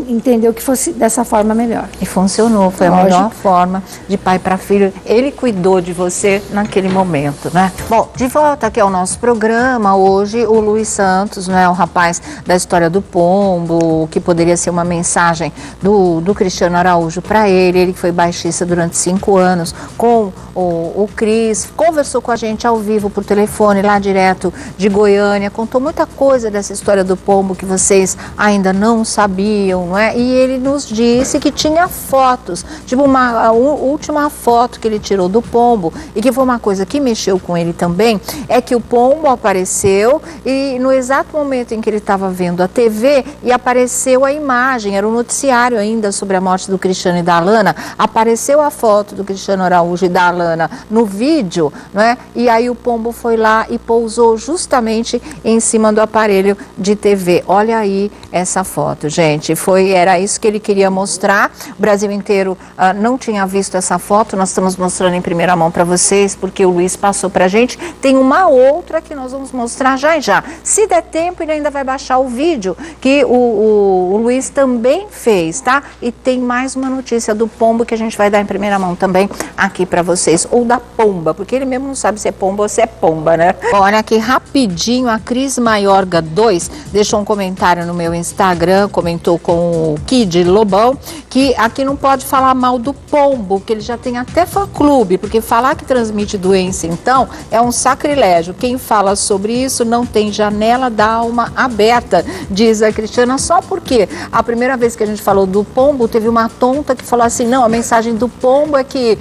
entendeu que fosse dessa forma melhor. E funcionou, foi a melhor forma de pai para filho. Ele cuidou de você naquele momento, né? Bom, de volta aqui ao nosso programa, hoje o Luiz Santos, né, o rapaz da história do pombo, que poderia ser uma mensagem do Cristiano Araújo para ele que foi baixista durante 5 anos, com o Cris, conversou com a gente ao vivo por telefone, lá direto de Goiânia, contou muita coisa dessa história do pombo que vocês ainda não sabiam, não é? E ele nos disse que tinha fotos, tipo a última foto que ele tirou do pombo, e que foi uma coisa que mexeu com ele também, é que o pombo apareceu e no exato momento em que ele estava vendo a TV e apareceu a imagem, era um noticiário ainda sobre a morte do Cristiano e da Alana, apareceu a foto do Cristiano Araújo e da Alana no vídeo, não é? E aí o pombo foi lá e pousou justamente em cima do aparelho de TV. Olha aí essa foto, gente. Era isso que ele queria mostrar. O Brasil inteiro não tinha visto essa foto. Nós estamos mostrando em primeira mão para vocês, porque o Luiz passou para a gente. Tem uma outra que nós vamos mostrar já e já. Se der tempo, ele ainda vai baixar o vídeo que o Luiz também fez, tá? E tem mais uma notícia do pombo que a gente vai dar em primeira mão também aqui para vocês. Ou da pomba, porque ele mesmo não sabe se é pomba ou se é pomba, né? Olha aqui rapidinho, a Cris Maiorga 2 deixou um comentário no meu Instagram, comentou com o Kid Lobão, que aqui não pode falar mal do pombo, que ele já tem até fã-clube, porque falar que transmite doença, então, é um sacrilégio. Quem fala sobre isso não tem janela da alma aberta, diz a Cristiana, só porque a primeira vez que a gente falou do pombo, teve uma tonta que falou assim, não, a mensagem do pombo é que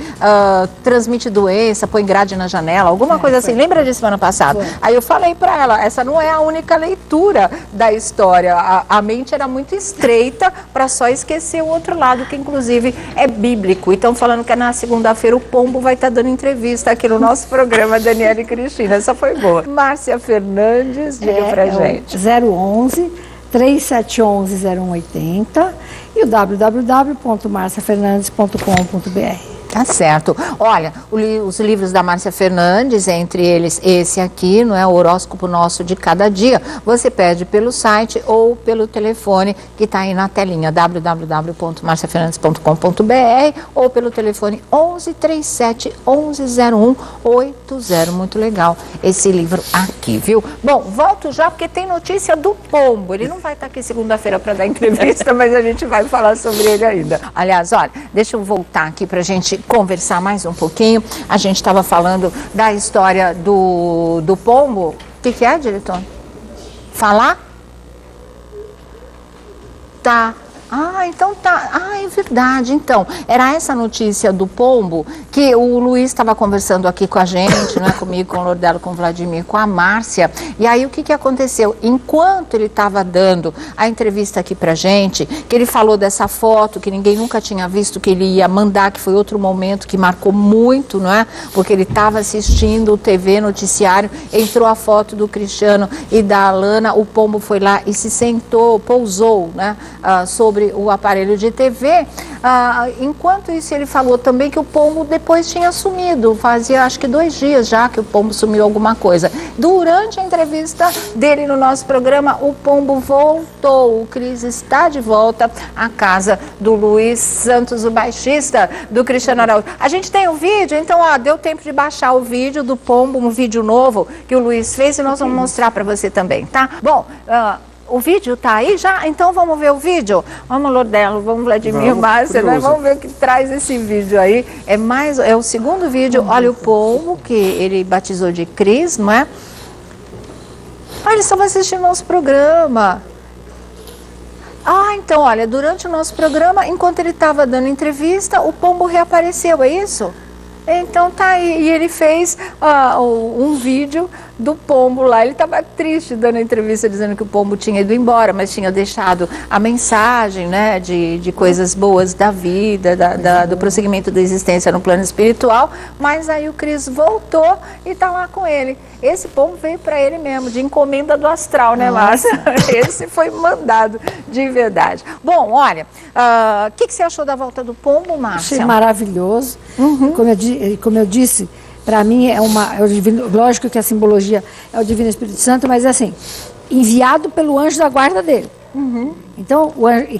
transmite doença, põe grade na janela, alguma coisa assim. Lembra disso semana passada? Aí eu falei pra ela, essa não é a única leitura da história. A a mente era muito estreita para só esquecer o outro lado, que inclusive é bíblico. Então, falando que na segunda-feira o Pombo vai estar dando entrevista aqui no nosso programa, Daniela e Cristina. Essa foi boa. Márcia Fernandes, diga pra gente. 011 3711 0180 e o www.marciafernandes.com.br. Tá certo. Olha, os livros da Márcia Fernandes, entre eles esse aqui, não é o horóscopo nosso de cada dia, você pede pelo site ou pelo telefone que está aí na telinha, www.marciafernandes.com.br ou pelo telefone 11 37 1101 80. Muito legal esse livro aqui, viu? Bom, volto já porque tem notícia do Pombo. Ele não vai estar aqui segunda-feira para dar entrevista, mas a gente vai falar sobre ele ainda. Aliás, olha, deixa eu voltar aqui para a gente conversar mais um pouquinho. A gente estava falando da história do Pombo. O que é, diretor? Falar? Tá. Ah, então tá. Ah, é verdade. Então, era essa notícia do Pombo que o Luiz estava conversando aqui com a gente, né? Comigo, com o Lordelo, com o Vladimir, com a Márcia. E aí, o que aconteceu? Enquanto ele estava dando a entrevista aqui pra gente, que ele falou dessa foto que ninguém nunca tinha visto, que ele ia mandar, que foi outro momento que marcou muito, não é? Porque ele estava assistindo o TV noticiário, entrou a foto do Cristiano e da Alana, o Pombo foi lá e se sentou, pousou, né? Sobre o aparelho de TV. Enquanto isso, ele falou também que o Pombo depois tinha sumido. Fazia acho que 2 dias já que o Pombo sumiu alguma coisa. Durante a entrevista dele no nosso programa, o Pombo voltou. O Cris está de volta à casa do Luiz Santos, o baixista do Cristiano Araújo. A gente tem um vídeo, então deu tempo de baixar o vídeo do Pombo, um vídeo novo que o Luiz fez e nós vamos mostrar para você também, tá? Bom, o vídeo tá aí já? Então vamos ver o vídeo? Vamos, Lordelo, vamos, Vladimir, Márcia, né? Vamos ver o que traz esse vídeo aí. É o segundo vídeo. Olha o Pombo, que ele batizou de Cris, não é? Ah, eles estavam assistindo nosso programa. Ah, então, olha, durante o nosso programa, enquanto ele estava dando entrevista, o Pombo reapareceu, é isso? Então tá aí, e ele fez um vídeo do Pombo lá. Ele estava triste dando a entrevista, dizendo que o Pombo tinha ido embora, mas tinha deixado a mensagem, né, de coisas boas da vida, do prosseguimento da existência no plano espiritual. Mas aí o Cris voltou e tá lá com ele. Esse Pombo veio para ele mesmo, de encomenda do astral, né, Márcia? Esse foi mandado de verdade. Bom, olha, o que você achou da volta do Pombo, Márcia? Achei maravilhoso. Como eu disse, para mim é o divino, lógico que a simbologia é o Divino Espírito Santo, mas assim, enviado pelo anjo da guarda dele. Então,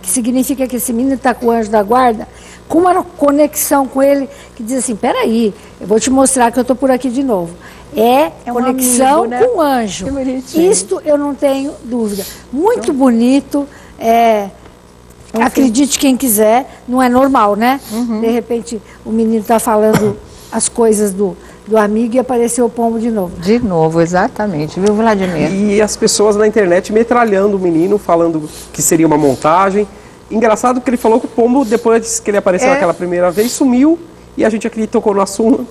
que significa que esse menino está com o anjo da guarda, com uma conexão com ele, que diz assim, peraí, eu vou te mostrar que eu estou por aqui de novo. É conexão amigo, né? Com o anjo. Isto eu não tenho dúvida. Muito bonito, acredite quem quiser, não é normal, né? De repente o menino está falando as coisas do amigo e apareceu o Pombo de novo. De novo, exatamente, viu, Vladimir? E as pessoas na internet metralhando o menino, falando que seria uma montagem. Engraçado que ele falou que o Pombo, depois que ele apareceu aquela primeira vez, sumiu e a gente acreditou no assunto.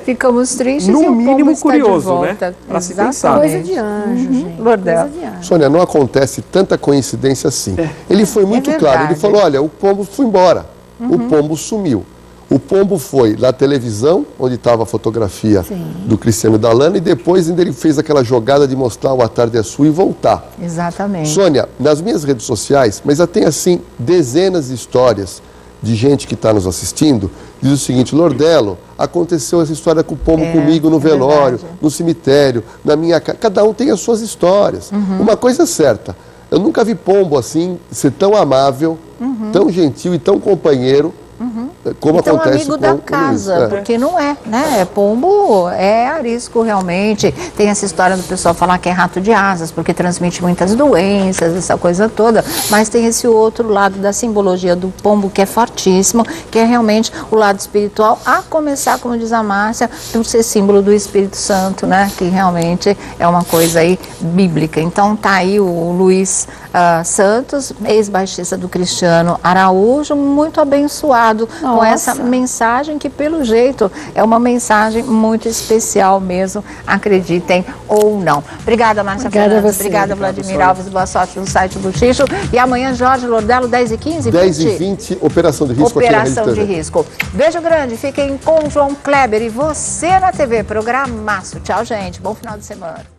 Ficamos tristes no e o mínimo Pombo curioso, está de volta. né? Para se pensar. Coisa de anjo, gente. Coisa de anjo. Sônia, não acontece tanta coincidência assim. Ele foi muito claro, ele falou, olha, o Pombo foi embora, o Pombo sumiu. O Pombo foi na televisão, onde estava a fotografia do Cristiano e da Alana, e depois ainda ele fez aquela jogada de mostrar o A Tarde é Sua e voltar. Exatamente. Sônia, nas minhas redes sociais, mas já tem assim dezenas de histórias de gente que está nos assistindo, diz o seguinte, Lordelo, aconteceu essa história com o Pombo comigo no velório, no cemitério, na minha casa. Cada um tem as suas histórias. Uma coisa é certa, eu nunca vi Pombo assim ser tão amável, tão gentil e tão companheiro, como então, acontece amigo com da casa, porque não é, né? Pombo é arisco realmente. Tem essa história do pessoal falar que é rato de asas, porque transmite muitas doenças, essa coisa toda. Mas tem esse outro lado da simbologia do Pombo que é fortíssimo, que é realmente o lado espiritual, a começar, como diz a Márcia, por ser símbolo do Espírito Santo, né? Que realmente é uma coisa aí bíblica. Então tá aí o Luiz Santos, ex-baixista do Cristiano Araújo, muito abençoado com essa mensagem que, pelo jeito, é uma mensagem muito especial mesmo, acreditem ou não. Obrigada, Márcia Fernandes. Obrigada, Vladimir Alves. Boa sorte no site Bochicho. E amanhã, Jorge Lordello, 10h15, 10h20, Operação de Risco. Operação de Risco. Beijo grande, fiquem com João Kleber e você na TV. Programaço. Tchau, gente. Bom final de semana.